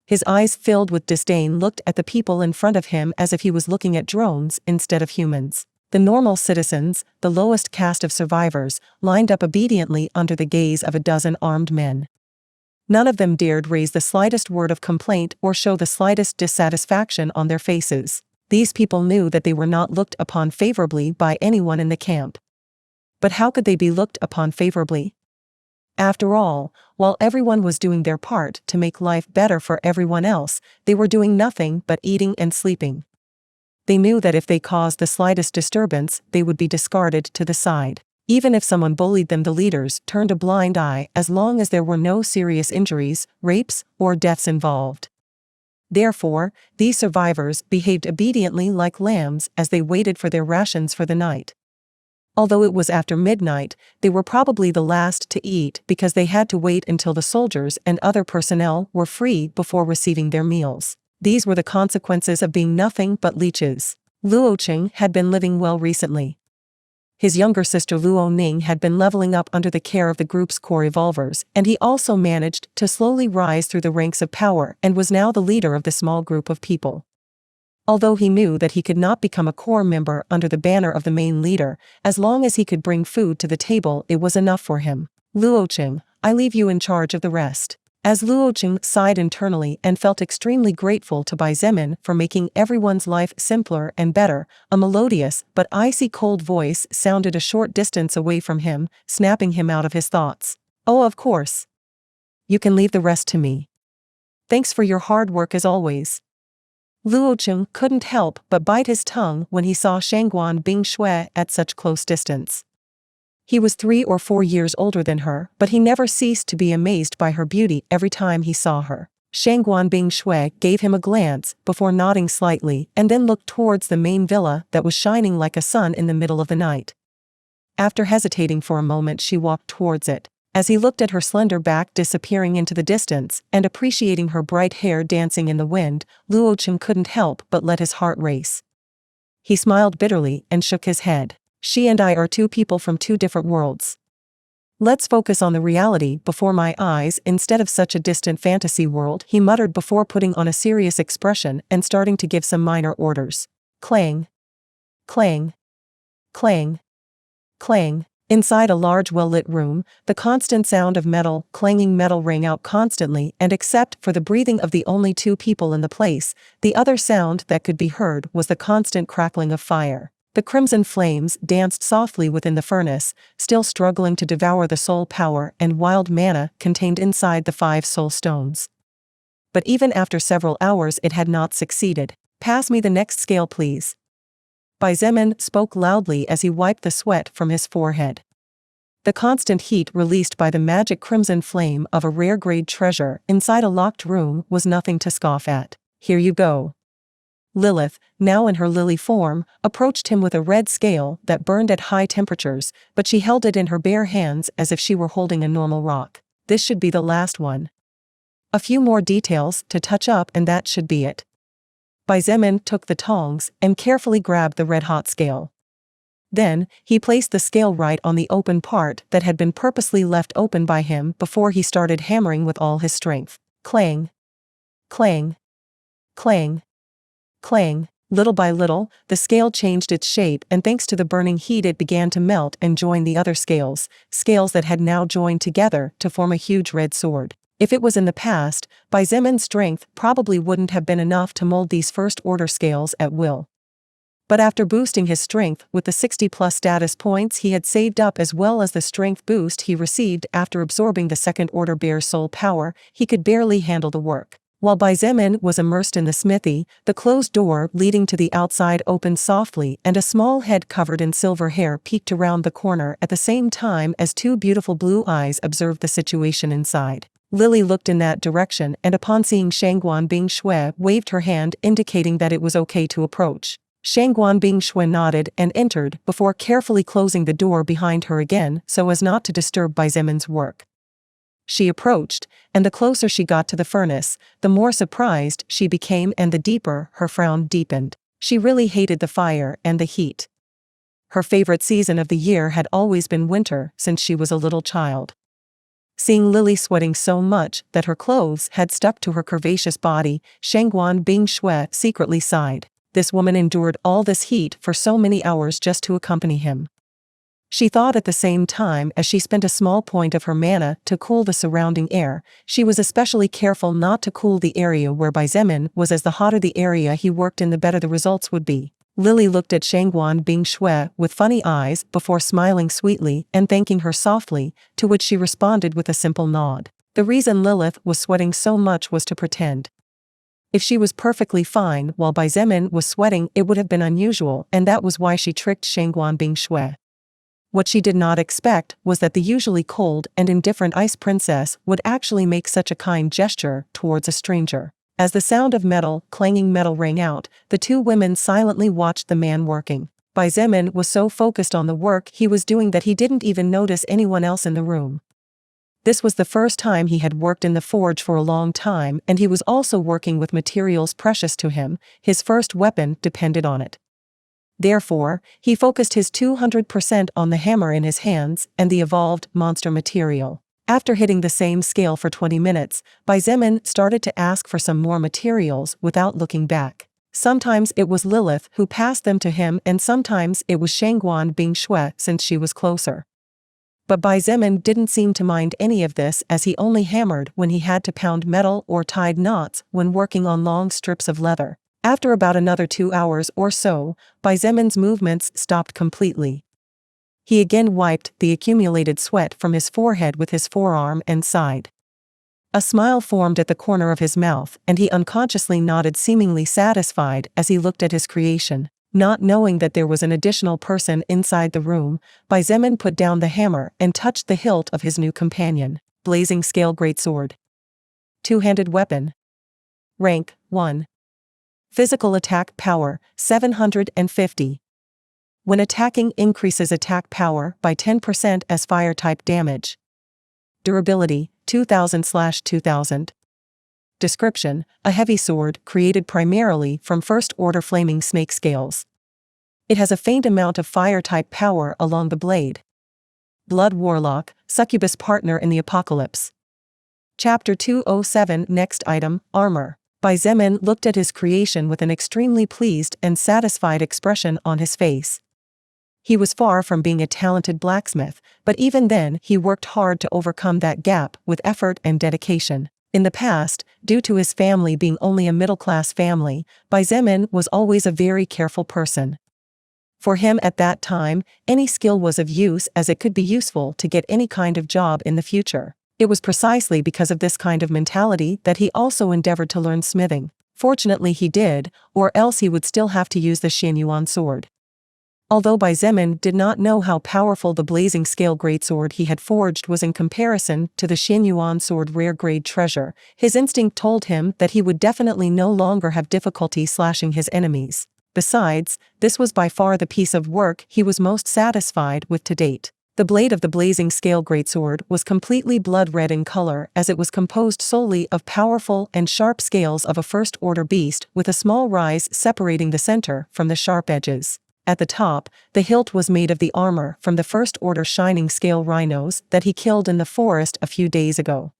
His eyes filled with disdain looked at the people in front of him as if he was looking at drones instead of humans. The normal citizens, the lowest caste of survivors, lined up obediently under the gaze of a dozen armed men. None of them dared raise the slightest word of complaint or show the slightest dissatisfaction on their faces. These people knew that they were not looked upon favorably by anyone in the camp. But how could they be looked upon favorably? After all, while everyone was doing their part to make life better for everyone else, they were doing nothing but eating and sleeping. They knew that if they caused the slightest disturbance, they would be discarded to the side. Even if someone bullied them, the leaders turned a blind eye as long as there were no serious injuries, rapes, or deaths involved. Therefore, these survivors behaved obediently like lambs as they waited for their rations for the night. Although it was after midnight, they were probably the last to eat because they had to wait until the soldiers and other personnel were free before receiving their meals. These were the consequences of being nothing but leeches. Luocheng had been living well recently. His younger sister Luo Ning had been leveling up under the care of the group's core evolvers, and he also managed to slowly rise through the ranks of power and was now the leader of the small group of people. Although he knew that he could not become a core member under the banner of the main leader, as long as he could bring food to the table it was enough for him. Luocheng, I leave you in charge of the rest. As Luocheng sighed internally and felt extremely grateful to Xietain for making everyone's life simpler and better, a melodious but icy cold voice sounded a short distance away from him, snapping him out of his thoughts. Oh, of course. You can leave the rest to me. Thanks for your hard work as always. Luocheng couldn't help but bite his tongue when he saw Shangguan Bingshui at such close distance. He was 3 or 4 years older than her, but he never ceased to be amazed by her beauty every time he saw her. Shangguan Bingshui gave him a glance before nodding slightly and then looked towards the main villa that was shining like a sun in the middle of the night. After hesitating for a moment she walked towards it. As he looked at her slender back disappearing into the distance and appreciating her bright hair dancing in the wind, Luocheng couldn't help but let his heart race. He smiled bitterly and shook his head. She and I are 2 people from 2 different worlds. Let's focus on the reality before my eyes instead of such a distant fantasy world, he muttered before putting on a serious expression and starting to give some minor orders. Clang. Clang. Clang. Clang. Inside a large well-lit room, the constant sound of metal, clanging metal rang out constantly, and except for the breathing of the only two people in the place, the other sound that could be heard was the constant crackling of fire. The crimson flames danced softly within the furnace, still struggling to devour the soul power and wild mana contained inside the 5 soul stones. But even after several hours it had not succeeded. "Pass me the next scale, please." Xietain spoke loudly as he wiped the sweat from his forehead. The constant heat released by the magic crimson flame of a rare-grade treasure inside a locked room was nothing to scoff at. "Here you go." Lilith, now in her lily form, approached him with a red scale that burned at high temperatures, but she held it in her bare hands as if she were holding a normal rock. "This should be the last one. A few more details to touch up and that should be it." Xietain took the tongs and carefully grabbed the red-hot scale. Then, he placed the scale right on the open part that had been purposely left open by him before he started hammering with all his strength. Clang. Clang. Clang. Clang. Little by little, the scale changed its shape, and thanks to the burning heat it began to melt and join the other scales that had now joined together to form a huge red sword. If it was in the past, Xietan's strength probably wouldn't have been enough to mold these first-order scales at will. But after boosting his strength with the 60-plus status points he had saved up as well as the strength boost he received after absorbing the second-order bear's soul power, he could barely handle the work. While Xietain was immersed in the smithy, the closed door leading to the outside opened softly and a small head covered in silver hair peeked around the corner at the same time as 2 beautiful blue eyes observed the situation inside. Lily looked in that direction and upon seeing Shangguan Bingshui waved her hand indicating that it was okay to approach. Shangguan Bingshui nodded and entered before carefully closing the door behind her again so as not to disturb Xietan's work. She approached, and the closer she got to the furnace, the more surprised she became and the deeper her frown deepened. She really hated the fire and the heat. Her favorite season of the year had always been winter since she was a little child. Seeing Lily sweating so much that her clothes had stuck to her curvaceous body, Shangguan Bingshui secretly sighed. This woman endured all this heat for so many hours just to accompany him. She thought at the same time as she spent a small point of her mana to cool the surrounding air, she was especially careful not to cool the area where Xietain was as the hotter the area he worked in the better the results would be. Lily looked at Shangguan Bingshui with funny eyes before smiling sweetly and thanking her softly, to which she responded with a simple nod. The reason Lilith was sweating so much was to pretend. If she was perfectly fine while Xietain was sweating it would have been unusual, and that was why she tricked Shangguan Bingshui. What she did not expect was that the usually cold and indifferent ice princess would actually make such a kind gesture towards a stranger. As the sound of clanging metal rang out, the 2 women silently watched the man working. Xietain was so focused on the work he was doing that he didn't even notice anyone else in the room. This was the first time he had worked in the forge for a long time, and he was also working with materials precious to him. His first weapon depended on it. Therefore, he focused his 200% on the hammer in his hands and the evolved monster material. After hitting the same scale for 20 minutes, Xietain started to ask for some more materials without looking back. Sometimes it was Lilith who passed them to him and sometimes it was Shangguan Bingshui since she was closer. But Xietain didn't seem to mind any of this as he only hammered when he had to pound metal or tied knots when working on long strips of leather. After about another 2 hours or so, Xietan's movements stopped completely. He again wiped the accumulated sweat from his forehead with his forearm and sighed. A smile formed at the corner of his mouth and he unconsciously nodded, seemingly satisfied as he looked at his creation. Not knowing that there was an additional person inside the room, Xietain put down the hammer and touched the hilt of his new companion. Blazing scale greatsword. 2-handed weapon. Rank 1. Physical attack power, 750. When attacking increases attack power by 10% as fire-type damage. Durability, 2000/2000. Description: a heavy sword created primarily from first-order flaming snake scales. It has a faint amount of fire-type power along the blade. Blood Warlock, Succubus Partner in the Apocalypse. Chapter 207. Next item, armor. Xietain looked at his creation with an extremely pleased and satisfied expression on his face. He was far from being a talented blacksmith, but even then he worked hard to overcome that gap with effort and dedication. In the past, due to his family being only a middle-class family, Xietain was always a very careful person. For him at that time, any skill was of use as it could be useful to get any kind of job in the future. It was precisely because of this kind of mentality that he also endeavored to learn smithing. Fortunately he did, or else he would still have to use the Xianyuan sword. Although Xietain did not know how powerful the blazing scale greatsword he had forged was in comparison to the Xianyuan sword rare-grade treasure, his instinct told him that he would definitely no longer have difficulty slashing his enemies. Besides, this was by far the piece of work he was most satisfied with to date. The blade of the blazing scale greatsword was completely blood-red in color as it was composed solely of powerful and sharp scales of a first-order beast with a small rise separating the center from the sharp edges. At the top, the hilt was made of the armor from the first-order shining scale rhinos that he killed in the forest a few days ago.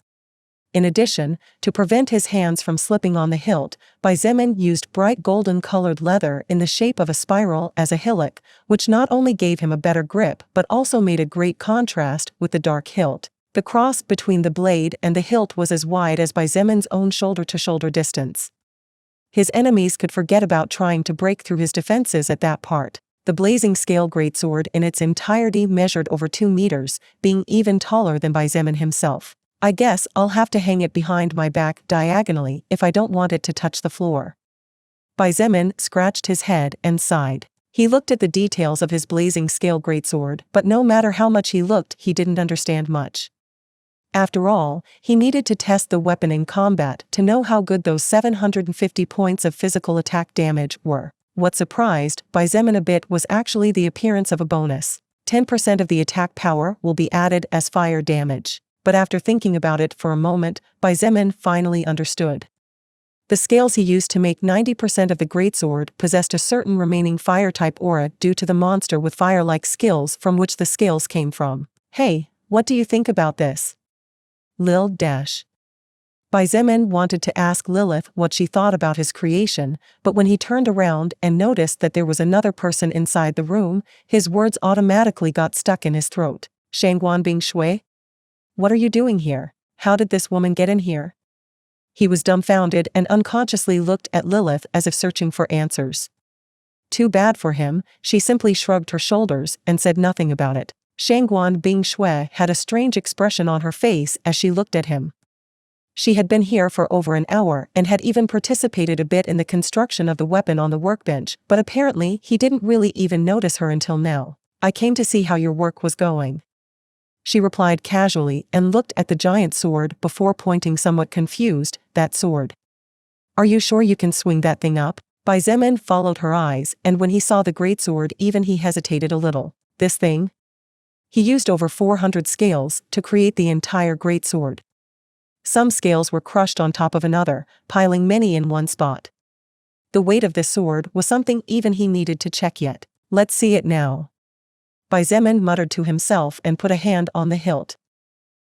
In addition, to prevent his hands from slipping on the hilt, Xietain used bright golden-colored leather in the shape of a spiral as a hillock, which not only gave him a better grip but also made a great contrast with the dark hilt. The cross between the blade and the hilt was as wide as Xietan's own shoulder-to-shoulder distance. His enemies could forget about trying to break through his defenses at that part. The blazing scale greatsword in its entirety measured over 2 meters, being even taller than Xietain himself. I guess I'll have to hang it behind my back diagonally if I don't want it to touch the floor. Xietain scratched his head and sighed. He looked at the details of his blazing scale greatsword, but no matter how much he looked, he didn't understand much. After all, he needed to test the weapon in combat to know how good those 750 points of physical attack damage were. What surprised Xietain a bit was actually the appearance of a bonus. 10% of the attack power will be added as fire damage. But after thinking about it for a moment, Xietain finally understood. The scales he used to make 90% of the greatsword possessed a certain remaining fire-type aura due to the monster with fire-like skills from which the scales came from. Hey, what do you think about this? Xietain wanted to ask Lilith what she thought about his creation, but when he turned around and noticed that there was another person inside the room, his words automatically got stuck in his throat. Shangguan Bingshui? What are you doing here? How did this woman get in here? He was dumbfounded and unconsciously looked at Lilith as if searching for answers. Too bad for him, she simply shrugged her shoulders and said nothing about it. Shangguan Bingshui had a strange expression on her face as she looked at him. She had been here for over an hour and had even participated a bit in the construction of the weapon on the workbench, but apparently he didn't really even notice her until now. I came to see how your work was going. She replied casually and looked at the giant sword before pointing somewhat confused, that sword. Are you sure you can swing that thing up? Xietain followed her eyes, and when he saw the greatsword even he hesitated a little. This thing? He used over 400 scales to create the entire greatsword. Some scales were crushed on top of another, piling many in one spot. The weight of this sword was something even he needed to check yet. Let's see it now. Xietain muttered to himself and put a hand on the hilt.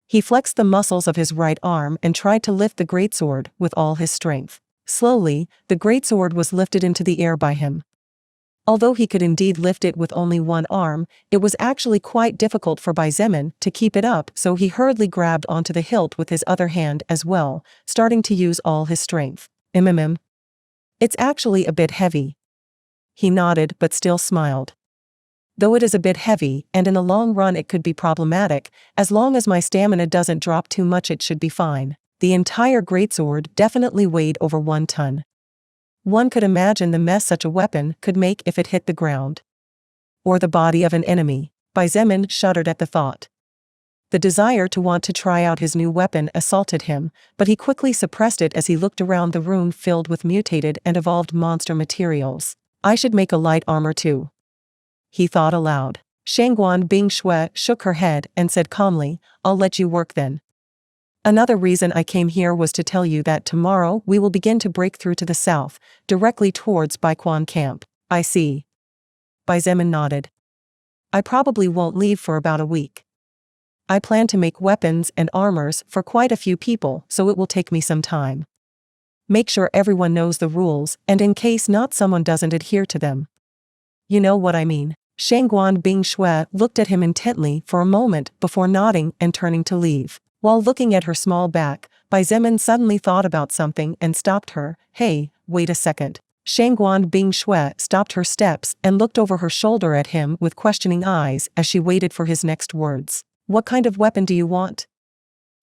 He flexed the muscles of his right arm and tried to lift the greatsword with all his strength. Slowly, the greatsword was lifted into the air by him. Although he could indeed lift it with only one arm, it was actually quite difficult for Xietain to keep it up, so he hurriedly grabbed onto the hilt with his other hand as well, starting to use all his strength. It's actually a bit heavy. He nodded but still smiled. Though it is a bit heavy, and in the long run it could be problematic, as long as my stamina doesn't drop too much it should be fine. The entire greatsword definitely weighed over 1 ton. One could imagine the mess such a weapon could make if it hit the ground. Or the body of an enemy. Xietain shuddered at the thought. The desire to want to try out his new weapon assaulted him, but he quickly suppressed it as he looked around the room filled with mutated and evolved monster materials. I should make a light armor too. He thought aloud. Shangguan Bingshui shook her head and said calmly, I'll let you work then. Another reason I came here was to tell you that tomorrow we will begin to break through to the south, directly towards Baiquan camp. I see. Xietain nodded. I probably won't leave for about a week. I plan to make weapons and armors for quite a few people, so it will take me some time. Make sure everyone knows the rules, and in case not someone doesn't adhere to them. You know what I mean. Shangguan Bingshui looked at him intently for a moment before nodding and turning to leave. While looking at her small back, Bai Zemin suddenly thought about something and stopped her. Hey, wait a second. Shangguan Bingshui stopped her steps and looked over her shoulder at him with questioning eyes as she waited for his next words. What kind of weapon do you want?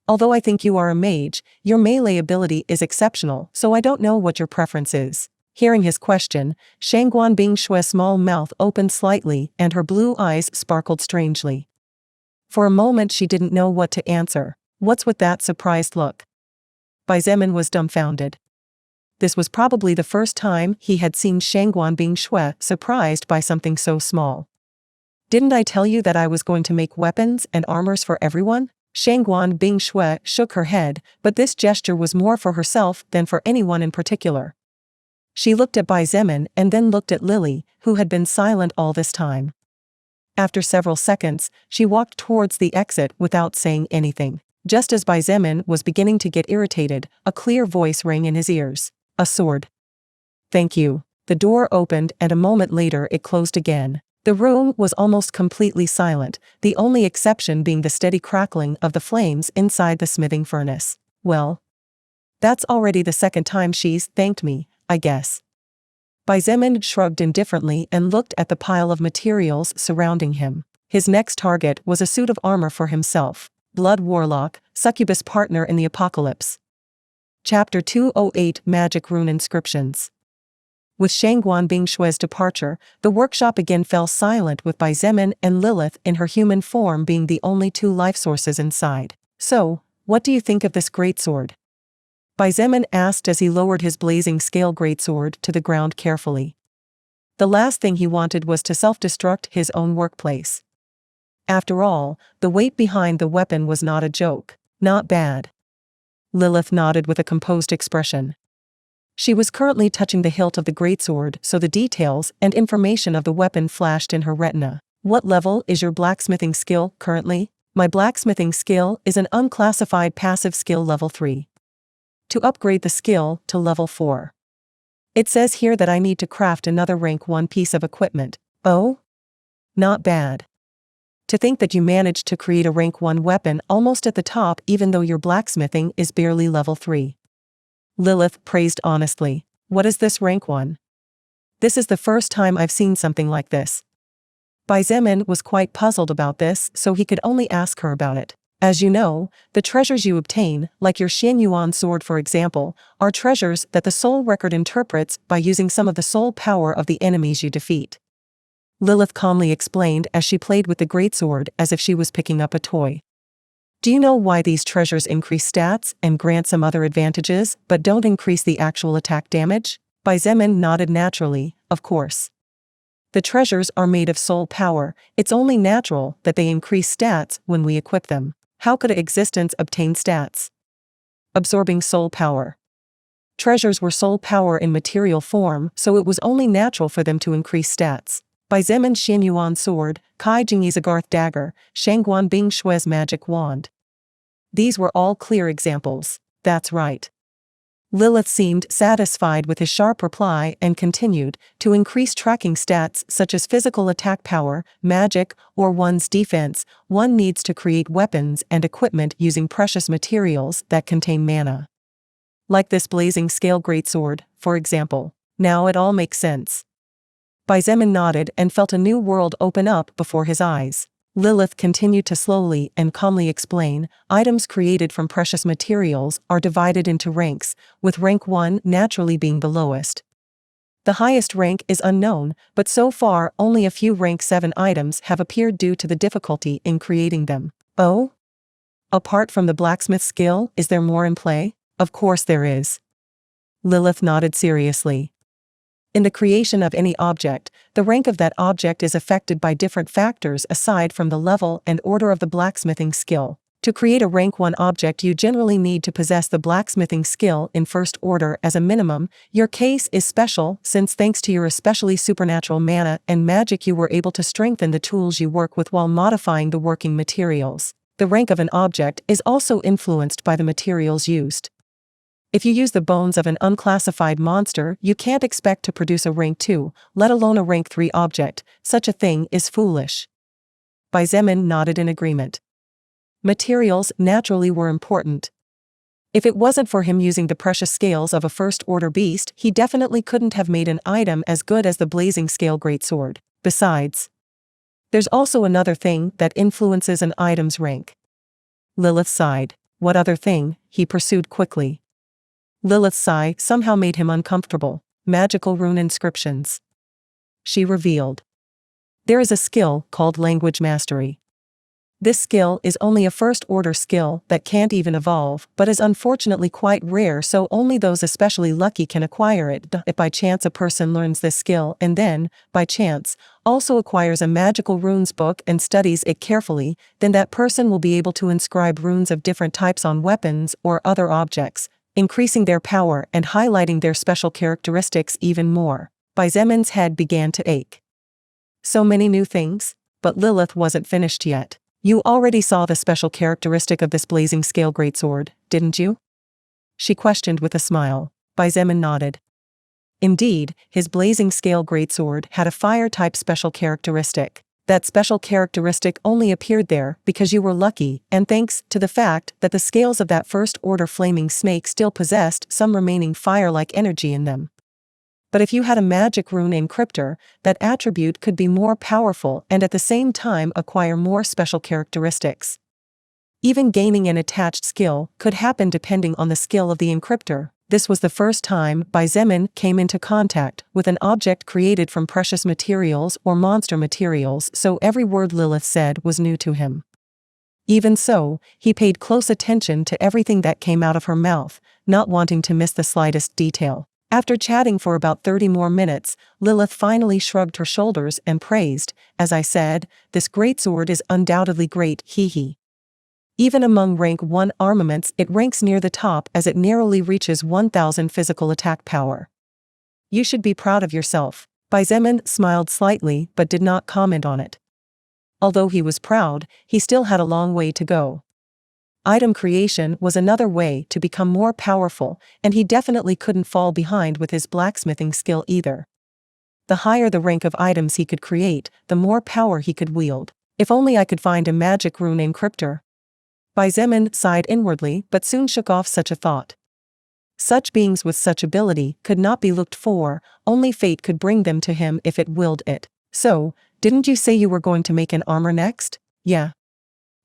Although I think you are a mage, your melee ability is exceptional, so I don't know what your preference is. Hearing his question, Shangguan Bingshui's small mouth opened slightly and her blue eyes sparkled strangely. For a moment she didn't know what to answer. What's with that surprised look? Bai Zemin was dumbfounded. This was probably the first time he had seen Shangguan Bingshui surprised by something so small. Didn't I tell you that I was going to make weapons and armors for everyone? Shangguan Bingshui shook her head, but this gesture was more for herself than for anyone in particular. She looked at Bai Zemin and then looked at Lily, who had been silent all this time. After several seconds, she walked towards the exit without saying anything. Just as Bai Zemin was beginning to get irritated, a clear voice rang in his ears. A sword. Thank you. The door opened and a moment later it closed again. The room was almost completely silent, the only exception being the steady crackling of the flames inside the smithing furnace. Well, that's already the second time she's thanked me, I guess. Bai Zemin shrugged indifferently and looked at the pile of materials surrounding him. His next target was a suit of armor for himself. Blood Warlock, Succubus Partner in the Apocalypse. Chapter 208 Magic Rune Inscriptions. With Shangguan Bingshui's departure, the workshop again fell silent with Bai Zemin and Lilith in her human form being the only two life sources inside. So, what do you think of this greatsword? Bai Zemin asked as he lowered his blazing scale greatsword to the ground carefully. The last thing he wanted was to self-destruct his own workplace. After all, the weight behind the weapon was not a joke. Not bad. Lilith nodded with a composed expression. She was currently touching the hilt of the greatsword, so the details and information of the weapon flashed in her retina. What level is your blacksmithing skill currently? My blacksmithing skill is an unclassified passive skill level 3. To upgrade the skill to level 4. It says here that I need to craft another rank 1 piece of equipment. Oh? Not bad. To think that you managed to create a rank 1 weapon almost at the top even though your blacksmithing is barely level 3. Lilith praised honestly. What is this rank 1? This is the first time I've seen something like this. Bai Zemin was quite puzzled about this, so he could only ask her about it. As you know, the treasures you obtain, like your Xianyuan sword for example, are treasures that the soul record interprets by using some of the soul power of the enemies you defeat. Lilith calmly explained as she played with the greatsword as if she was picking up a toy. Do you know why these treasures increase stats and grant some other advantages but don't increase the actual attack damage? Bai Zemin nodded naturally, of course. The treasures are made of soul power, it's only natural that they increase stats when we equip them. How could existence obtain stats? Absorbing soul power. Treasures were soul power in material form, so it was only natural for them to increase stats. Bai Zemin's Xianyuan sword, Kai Jingyi's Agarth dagger, Shangguan Bingshui's magic wand. These were all clear examples. That's right. Lilith seemed satisfied with his sharp reply and continued, to increase tracking stats such as physical attack power, magic, or one's defense, one needs to create weapons and equipment using precious materials that contain mana. Like this blazing scale greatsword, for example. Now it all makes sense. Bai Zemin nodded and felt a new world open up before his eyes. Lilith continued to slowly and calmly explain, items created from precious materials are divided into ranks, with rank 1 naturally being the lowest. The highest rank is unknown, but so far only a few rank 7 items have appeared due to the difficulty in creating them. Oh? Apart from the blacksmith skill, is there more in play? Of course there is. Lilith nodded seriously. In the creation of any object, the rank of that object is affected by different factors aside from the level and order of the blacksmithing skill. To create a rank 1 object you generally need to possess the blacksmithing skill in first order as a minimum. Your case is special since thanks to your especially supernatural mana and magic you were able to strengthen the tools you work with while modifying the working materials. The rank of an object is also influenced by the materials used. If you use the bones of an unclassified monster, you can't expect to produce a rank 2, let alone a rank 3 object. Such a thing is foolish. Xietain nodded in agreement. Materials naturally were important. If it wasn't for him using the precious scales of a first-order beast, he definitely couldn't have made an item as good as the blazing scale greatsword. Besides, there's also another thing that influences an item's rank. Lilith sighed. What other thing? He pursued quickly. Lilith's sigh somehow made him uncomfortable. Magical rune inscriptions. She revealed. There is a skill called language mastery. This skill is only a first-order skill that can't even evolve, but is unfortunately quite rare, so only those especially lucky can acquire it. If by chance a person learns this skill and then, by chance, also acquires a magical runes book and studies it carefully, then that person will be able to inscribe runes of different types on weapons or other objects, increasing their power and highlighting their special characteristics even more. Xieain's head began to ache. So many new things, but Lilith wasn't finished yet. You already saw the special characteristic of this blazing scale greatsword, didn't you? She questioned with a smile. Xietain nodded. Indeed, his blazing scale greatsword had a fire-type special characteristic. That special characteristic only appeared there because you were lucky, and thanks to the fact that the scales of that first-order flaming snake still possessed some remaining fire-like energy in them. But if you had a magic rune encryptor, that attribute could be more powerful and at the same time acquire more special characteristics. Even gaining an attached skill could happen depending on the skill of the encryptor. This was the first time Xietain came into contact with an object created from precious materials or monster materials, so every word Lilith said was new to him. Even so, he paid close attention to everything that came out of her mouth, not wanting to miss the slightest detail. After chatting for about 30 more minutes, Lilith finally shrugged her shoulders and praised, "As I said, this greatsword is undoubtedly great, hee. Even among rank 1 armaments it ranks near the top as it narrowly reaches 1000 physical attack power. You should be proud of yourself." Xietain smiled slightly but did not comment on it. Although he was proud, he still had a long way to go. Item creation was another way to become more powerful, and he definitely couldn't fall behind with his blacksmithing skill either. The higher the rank of items he could create, the more power he could wield. If only I could find a magic rune encryptor. Xietain sighed inwardly but soon shook off such a thought. Such beings with such ability could not be looked for, only fate could bring them to him if it willed it. So, didn't you say you were going to make an armor next? Yeah.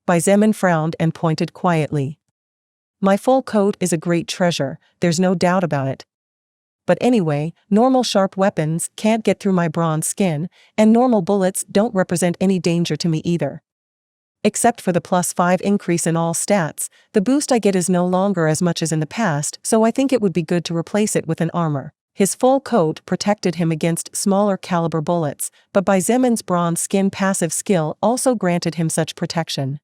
Xietain frowned and pointed quietly. My full coat is a great treasure, there's no doubt about it. But anyway, normal sharp weapons can't get through my bronze skin, and normal bullets don't represent any danger to me either. Except for the +5 increase in all stats, the boost I get is no longer as much as in the past, so I think it would be good to replace it with an armor. His full coat protected him against smaller caliber bullets, but Xieain's bronze skin passive skill also granted him such protection.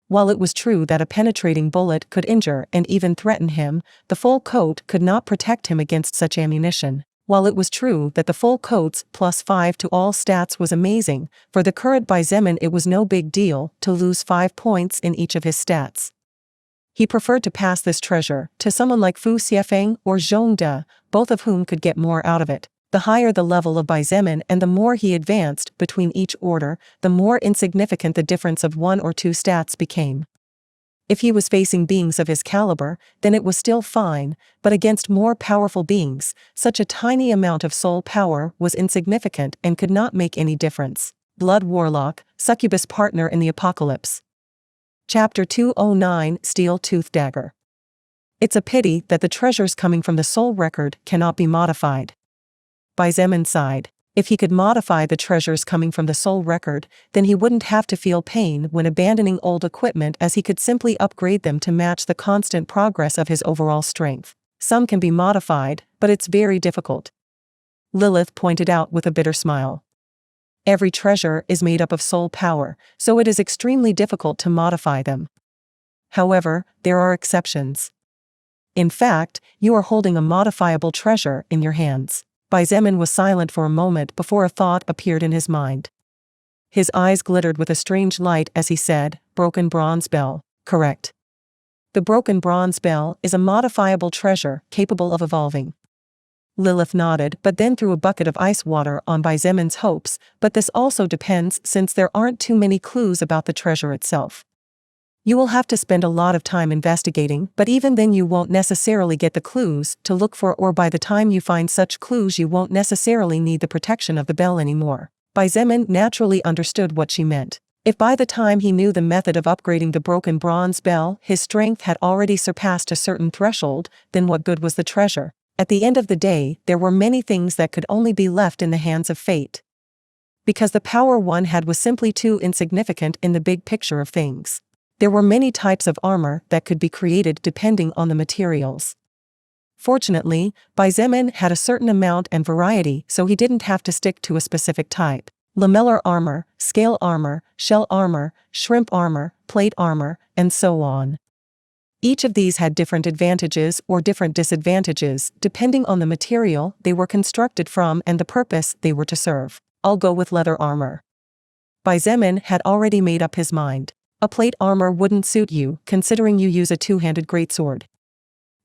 While it was true that a penetrating bullet could injure and even threaten him, the full coat could not protect him against such ammunition. While it was true that the full coat's +5 to all stats was amazing, for the current Xietain it was no big deal to lose 5 points in each of his stats. He preferred to pass this treasure to someone like Xietain or Zhongde, both of whom could get more out of it. The higher the level of Xietain and the more he advanced between each order, the more insignificant the difference of 1 or 2 stats became. If he was facing beings of his caliber, then it was still fine, but against more powerful beings, such a tiny amount of soul power was insignificant and could not make any difference. Blood Warlock, Succubus Partner in the Apocalypse. Chapter 209, Steel Tooth Dagger. It's a pity that the treasures coming from the soul record cannot be modified. Xietain sighed. If he could modify the treasures coming from the soul record, then he wouldn't have to feel pain when abandoning old equipment, as he could simply upgrade them to match the constant progress of his overall strength. Some can be modified, but it's very difficult. Lilith pointed out with a bitter smile. Every treasure is made up of soul power, so it is extremely difficult to modify them. However, there are exceptions. In fact, you are holding a modifiable treasure in your hands. Xietain was silent for a moment before a thought appeared in his mind. His eyes glittered with a strange light as he said, "Broken bronze bell." Correct. The broken bronze bell is a modifiable treasure capable of evolving. Lilith nodded but then threw a bucket of ice water on Zemin's hopes, but this also depends since there aren't too many clues about the treasure itself. You will have to spend a lot of time investigating, but even then you won't necessarily get the clues to look for, or by the time you find such clues you won't necessarily need the protection of the bell anymore. Zemin naturally understood what she meant. If by the time he knew the method of upgrading the broken bronze bell his strength had already surpassed a certain threshold, then what good was the treasure? At the end of the day, there were many things that could only be left in the hands of fate. Because the power one had was simply too insignificant in the big picture of things. There were many types of armor that could be created depending on the materials. Fortunately, Zemin had a certain amount and variety, so he didn't have to stick to a specific type. Lamellar armor, scale armor, shell armor, shrimp armor, plate armor, and so on. Each of these had different advantages or different disadvantages depending on the material they were constructed from and the purpose they were to serve. I'll go with leather armor. Zemin had already made up his mind. A plate armor wouldn't suit you, considering you use a two-handed greatsword.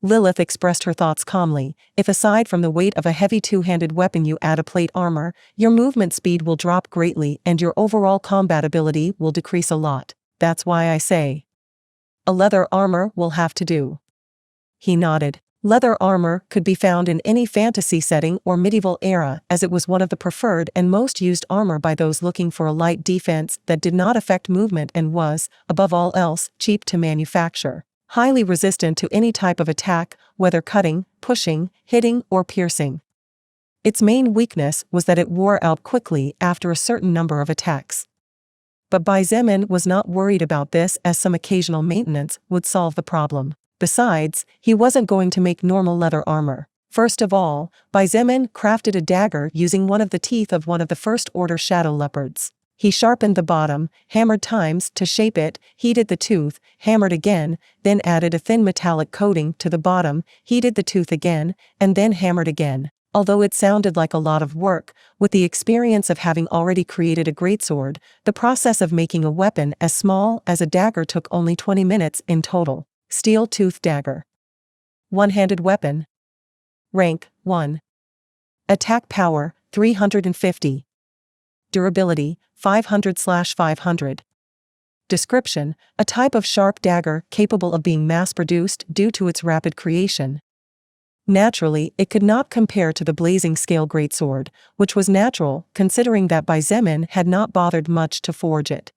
Lilith expressed her thoughts calmly. If aside from the weight of a heavy two-handed weapon you add a plate armor, your movement speed will drop greatly and your overall combat ability will decrease a lot. That's why I say a leather armor will have to do. He nodded. Leather armor could be found in any fantasy setting or medieval era, as it was one of the preferred and most used armor by those looking for a light defense that did not affect movement and was, above all else, cheap to manufacture. Highly resistant to any type of attack, whether cutting, pushing, hitting, or piercing. Its main weakness was that it wore out quickly after a certain number of attacks. But Zemin was not worried about this, as some occasional maintenance would solve the problem. Besides, he wasn't going to make normal leather armor. First of all, Zemin crafted a dagger using one of the teeth of one of the first-order shadow leopards. He sharpened the bottom, hammered times to shape it, heated the tooth, hammered again, then added a thin metallic coating to the bottom, heated the tooth again, and then hammered again. Although it sounded like a lot of work, with the experience of having already created a greatsword, the process of making a weapon as small as a dagger took only 20 minutes in total. Steel tooth dagger. One-handed weapon. Rank 1. Attack power 350. Durability 500/500. Description: a type of sharp dagger capable of being mass-produced due to its rapid creation. Naturally, it could not compare to the blazing scale greatsword, which was natural considering that Zemin had not bothered much to forge it.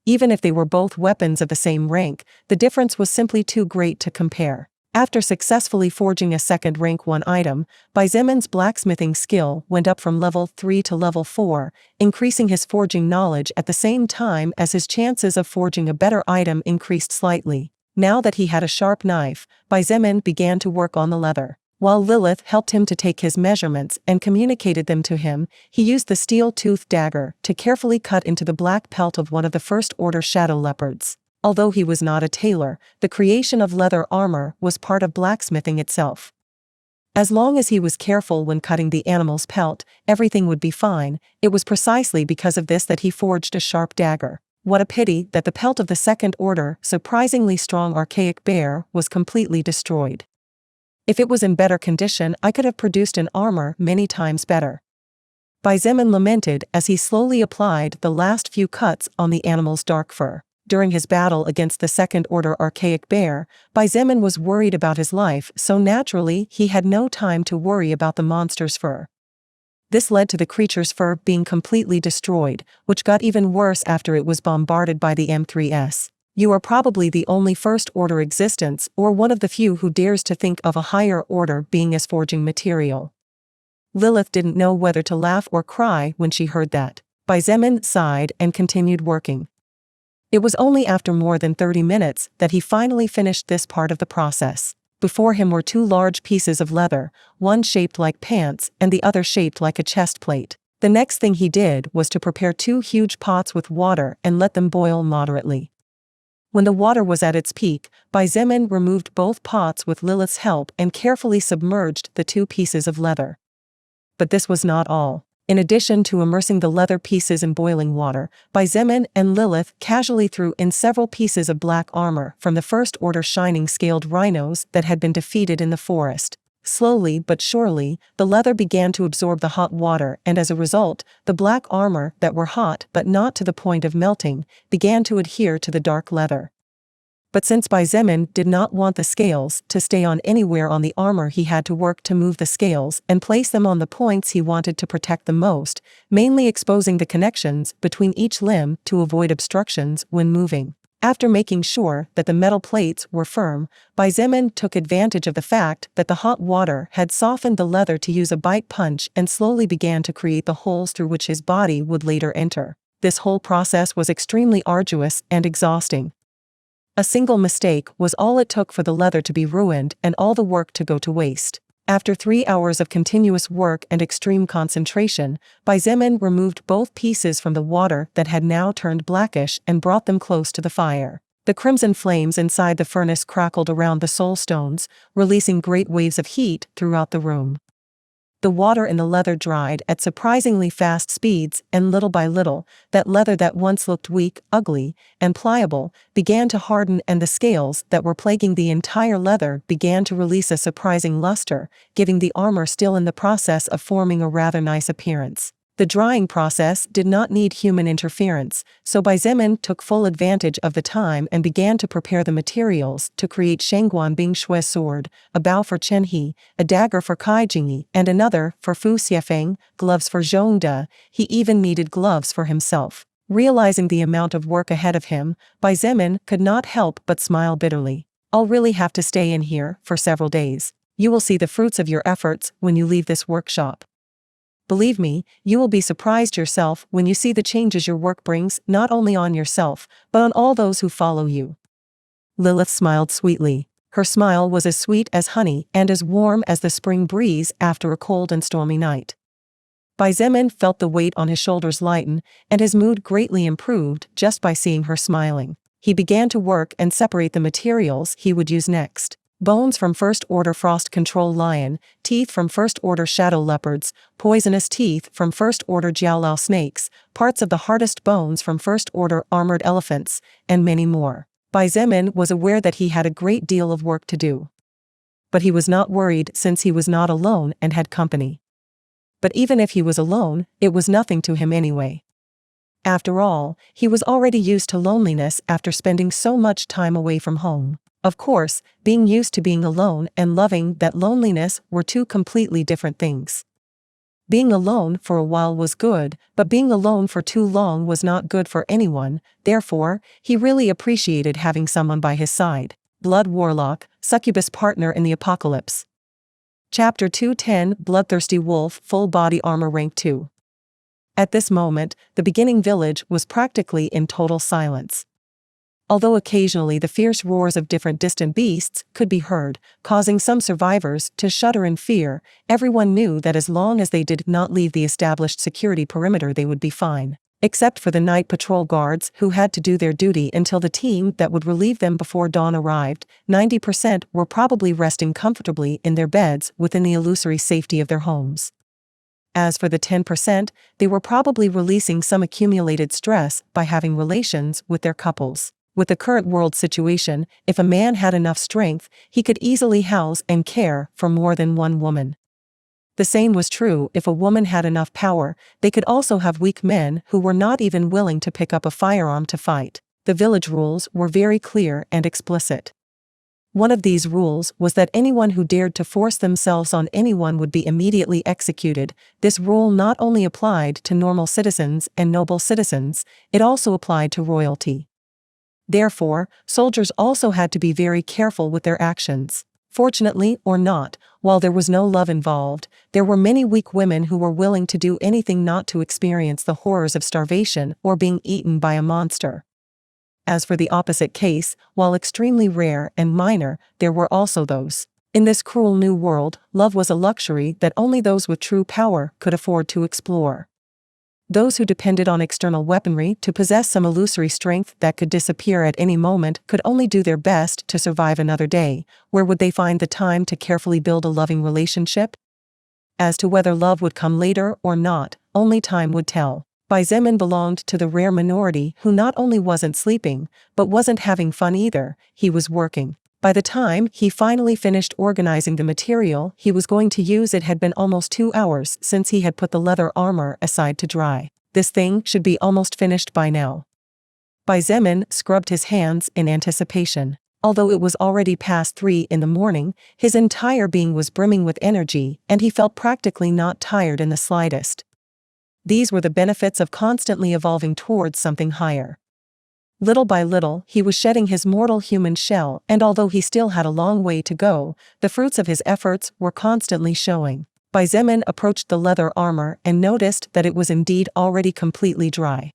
Even if they were both weapons of the same rank, the difference was simply too great to compare. After successfully forging a second rank 1 item, Zemin's blacksmithing skill went up from level 3 to level 4, increasing his forging knowledge at the same time as his chances of forging a better item increased slightly. Now that he had a sharp knife, Zemin began to work on the leather. While Lilith helped him to take his measurements and communicated them to him, he used the steel-toothed dagger to carefully cut into the black pelt of one of the first-order shadow leopards. Although he was not a tailor, the creation of leather armor was part of blacksmithing itself. As long as he was careful when cutting the animal's pelt, everything would be fine. It was precisely because of this that he forged a sharp dagger. What a pity that the pelt of the second-order, surprisingly strong archaic bear was completely destroyed. If it was in better condition, I could have produced an armor many times better. Zemin lamented as he slowly applied the last few cuts on the animal's dark fur. During his battle against the second-order archaic bear, Zemin was worried about his life, so naturally he had no time to worry about the monster's fur. This led to the creature's fur being completely destroyed, which got even worse after it was bombarded by the M3S. You are probably the only first-order existence or one of the few who dares to think of a higher order being as forging material. Lilith didn't know whether to laugh or cry when she heard that. Zemin sighed and continued working. It was only after more than 30 minutes that he finally finished this part of the process. Before him were 2 large pieces of leather, one shaped like pants and the other shaped like a chest plate. The next thing he did was to prepare 2 huge pots with water and let them boil moderately. When the water was at its peak, Zemin removed both pots with Lilith's help and carefully submerged the 2 pieces of leather. But this was not all. In addition to immersing the leather pieces in boiling water, Xietain and Lilith casually threw in several pieces of black armor from the First Order shining scaled rhinos that had been defeated in the forest. Slowly but surely, the leather began to absorb the hot water, and as a result, the black armor that were hot but not to the point of melting, began to adhere to the dark leather. But since Xietain did not want the scales to stay on anywhere on the armor, he had to work to move the scales and place them on the points he wanted to protect the most, mainly exposing the connections between each limb to avoid obstructions when moving. After making sure that the metal plates were firm, Xietain took advantage of the fact that the hot water had softened the leather to use a bite punch and slowly began to create the holes through which his body would later enter. This whole process was extremely arduous and exhausting. A single mistake was all it took for the leather to be ruined and all the work to go to waste. After 3 hours of continuous work and extreme concentration, Xietain removed both pieces from the water that had now turned blackish and brought them close to the fire. The crimson flames inside the furnace crackled around the soul stones, releasing great waves of heat throughout the room. The water in the leather dried at surprisingly fast speeds, and little by little, that leather that once looked weak, ugly, and pliable, began to harden, and the scales that were plaguing the entire leather began to release a surprising luster, giving the armor still in the process of forming a rather nice appearance. The drying process did not need human interference, so Xietain took full advantage of the time and began to prepare the materials to create Shangguan Bing Shui's sword, a bow for Chen He, a dagger for Kai Jingyi, and another for Fu Xiefeng, gloves for Zhongde. He even needed gloves for himself. Realizing the amount of work ahead of him, Xietain could not help but smile bitterly. "I'll really have to stay in here for several days. You will see the fruits of your efforts when you leave this workshop. Believe me, you will be surprised yourself when you see the changes your work brings not only on yourself, but on all those who follow you." Lilith smiled sweetly. Her smile was as sweet as honey and as warm as the spring breeze after a cold and stormy night. Xietain felt the weight on his shoulders lighten, and his mood greatly improved just by seeing her smiling. He began to work and separate the materials he would use next. Bones from First Order Frost Control Lion, teeth from First Order Shadow Leopards, poisonous teeth from First Order Jiaolao Snakes, parts of the hardest bones from First Order Armored Elephants, and many more. Xietain was aware that he had a great deal of work to do. But he was not worried since he was not alone and had company. But even if he was alone, it was nothing to him anyway. After all, he was already used to loneliness after spending so much time away from home. Of course, being used to being alone and loving that loneliness were two completely different things. Being alone for a while was good, but being alone for too long was not good for anyone. Therefore, he really appreciated having someone by his side. Blood Warlock, Succubus Partner in the Apocalypse. Chapter 210, Bloodthirsty Wolf, Full Body Armor Rank 2. At this moment, the beginning village was practically in total silence. Although occasionally the fierce roars of different distant beasts could be heard, causing some survivors to shudder in fear, everyone knew that as long as they did not leave the established security perimeter they would be fine. Except for the night patrol guards who had to do their duty until the team that would relieve them before dawn arrived, 90% were probably resting comfortably in their beds within the illusory safety of their homes. As for the 10%, they were probably releasing some accumulated stress by having relations with their couples. With the current world situation, if a man had enough strength, he could easily house and care for more than one woman. The same was true if a woman had enough power. They could also have weak men who were not even willing to pick up a firearm to fight. The village rules were very clear and explicit. One of these rules was that anyone who dared to force themselves on anyone would be immediately executed. This rule not only applied to normal citizens and noble citizens, it also applied to royalty. Therefore, soldiers also had to be very careful with their actions. Fortunately or not, while there was no love involved, there were many weak women who were willing to do anything not to experience the horrors of starvation or being eaten by a monster. As for the opposite case, while extremely rare and minor, there were also those. In this cruel new world, love was a luxury that only those with true power could afford to explore. Those who depended on external weaponry to possess some illusory strength that could disappear at any moment could only do their best to survive another day. Where would they find the time to carefully build a loving relationship? As to whether love would come later or not, only time would tell. Xietain belonged to the rare minority who not only wasn't sleeping, but wasn't having fun either, he was working. By the time he finally finished organizing the material he was going to use, it had been almost 2 hours since he had put the leather armor aside to dry. This thing should be almost finished by now. Xietain scrubbed his hands in anticipation. Although it was already past 3 in the morning, his entire being was brimming with energy and he felt practically not tired in the slightest. These were the benefits of constantly evolving towards something higher. Little by little, he was shedding his mortal human shell, and although he still had a long way to go, the fruits of his efforts were constantly showing. Xietain approached the leather armor and noticed that it was indeed already completely dry.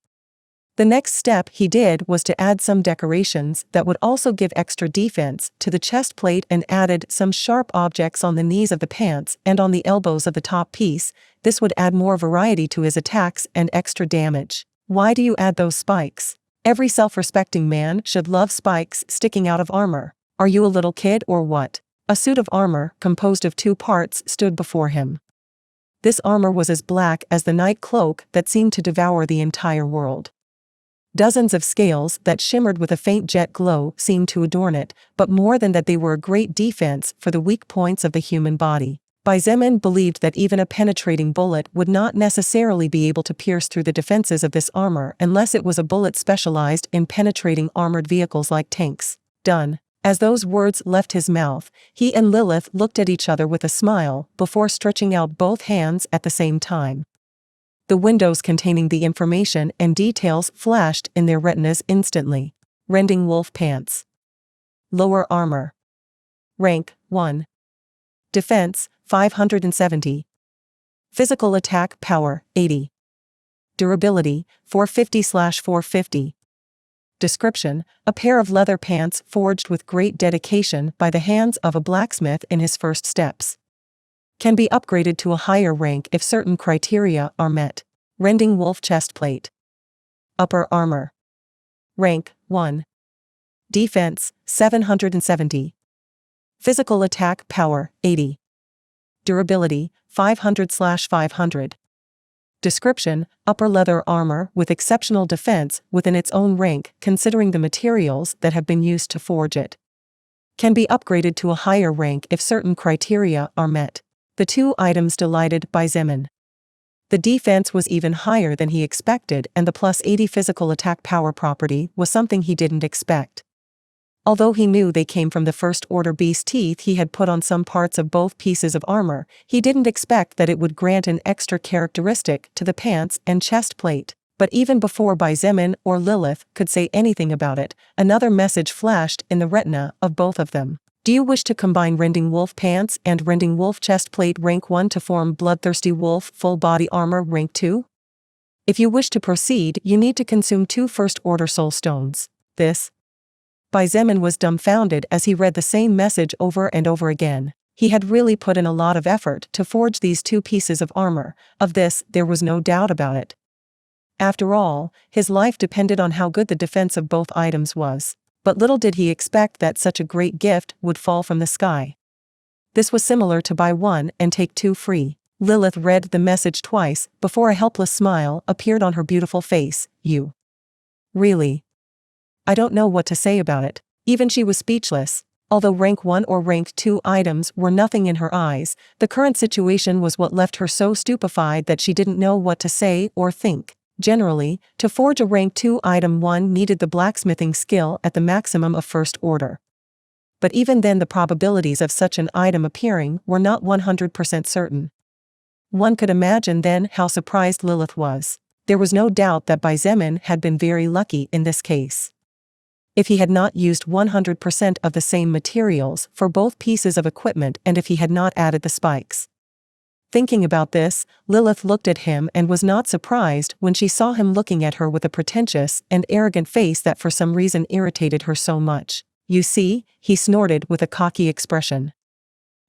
The next step he did was to add some decorations that would also give extra defense to the chest plate and added some sharp objects on the knees of the pants and on the elbows of the top piece. This would add more variety to his attacks and extra damage. Why do you add those spikes? Every self-respecting man should love spikes sticking out of armor. Are you a little kid or what? A suit of armor, composed of 2 parts, stood before him. This armor was as black as the night cloak that seemed to devour the entire world. Dozens of scales that shimmered with a faint jet glow seemed to adorn it, but more than that, they were a great defense for the weak points of the human body. Xietain believed that even a penetrating bullet would not necessarily be able to pierce through the defenses of this armor unless it was a bullet specialized in penetrating armored vehicles like tanks. Done. As those words left his mouth, he and Lilith looked at each other with a smile before stretching out both hands at the same time. The windows containing the information and details flashed in their retinas instantly. Rending wolf pants. Lower armor. Rank 1. Defense 570. Physical attack power 80. Durability 450/450. Description: a pair of leather pants forged with great dedication by the hands of a blacksmith in his first steps. Can be upgraded to a higher rank if certain criteria are met. Rending wolf chestplate. Upper armor. Rank 1. Defense 770. Physical attack power 80. Durability 500/500. Description: upper leather armor with exceptional defense within its own rank considering the materials that have been used to forge it. Can be upgraded to a higher rank if certain criteria are met. The 2 items delighted Xietain. The defense was even higher than he expected, and the plus 80 physical attack power property was something he didn't expect. Although he knew they came from the first order beast teeth he had put on some parts of both pieces of armor, he didn't expect that it would grant an extra characteristic to the pants and chest plate. But even before Xietain or Lilith could say anything about it, another message flashed in the retina of both of them. Do you wish to combine Rending Wolf Pants and Rending Wolf Chestplate Rank 1 to form Bloodthirsty Wolf Full Body Armor Rank 2? If you wish to proceed, you need to consume 2 first-order soul stones. This. Xietain was dumbfounded as he read the same message over and over again. He had really put in a lot of effort to forge these 2 pieces of armor. Of this, there was no doubt about it. After all, his life depended on how good the defense of both items was. But little did he expect that such a great gift would fall from the sky. This was similar to buy 1 and take 2 free. Lilith read the message twice before a helpless smile appeared on her beautiful face. You. Really? I don't know what to say about it. Even she was speechless. Although rank 1 or rank 2 items were nothing in her eyes, the current situation was what left her so stupefied that she didn't know what to say or think. Generally, to forge a rank 2 item, one needed the blacksmithing skill at the maximum of first order. But even then, the probabilities of such an item appearing were not 100% certain. One could imagine then how surprised Lilith was. There was no doubt that Xietain had been very lucky in this case. If he had not used 100% of the same materials for both pieces of equipment and if he had not added the spikes. Thinking about this, Lilith looked at him and was not surprised when she saw him looking at her with a pretentious and arrogant face that for some reason irritated her so much. You see, he snorted with a cocky expression.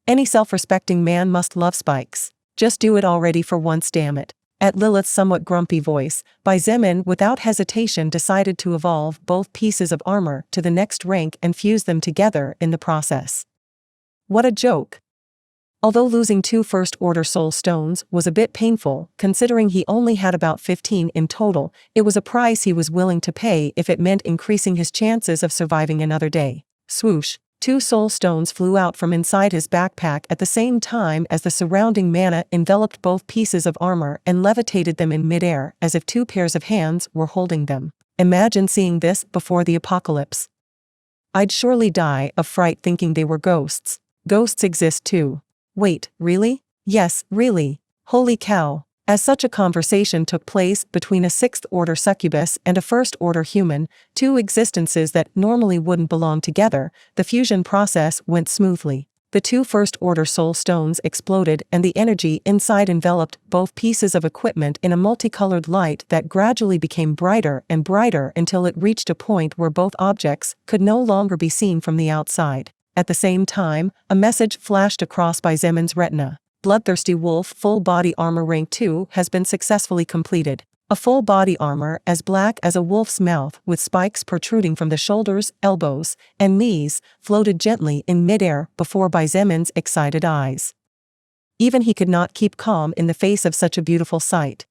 Any self-respecting man must love spikes. Just do it already for once, damn it. At Lilith's somewhat grumpy voice, Xietain without hesitation decided to evolve both pieces of armor to the next rank and fuse them together in the process. What a joke! Although losing 2 first-order soul stones was a bit painful, considering he only had about 15 in total, it was a price he was willing to pay if it meant increasing his chances of surviving another day. Swoosh! 2 soul stones flew out from inside his backpack at the same time as the surrounding mana enveloped both pieces of armor and levitated them in midair as if 2 pairs of hands were holding them. Imagine seeing this before the apocalypse. I'd surely die of fright thinking they were ghosts. Ghosts exist too. Wait, really? Yes, really. Holy cow. As such a conversation took place between a 6th-order succubus and a 1st-order human, 2 existences that normally wouldn't belong together, the fusion process went smoothly. The 2 first-order soul stones exploded and the energy inside enveloped both pieces of equipment in a multicolored light that gradually became brighter and brighter until it reached a point where both objects could no longer be seen from the outside. At the same time, a message flashed across by Xietain's retina. Bloodthirsty Wolf Full Body Armor Rank 2 has been successfully completed. A full body armor as black as a wolf's mouth with spikes protruding from the shoulders, elbows, and knees floated gently in midair before Xietan's excited eyes. Even he could not keep calm in the face of such a beautiful sight.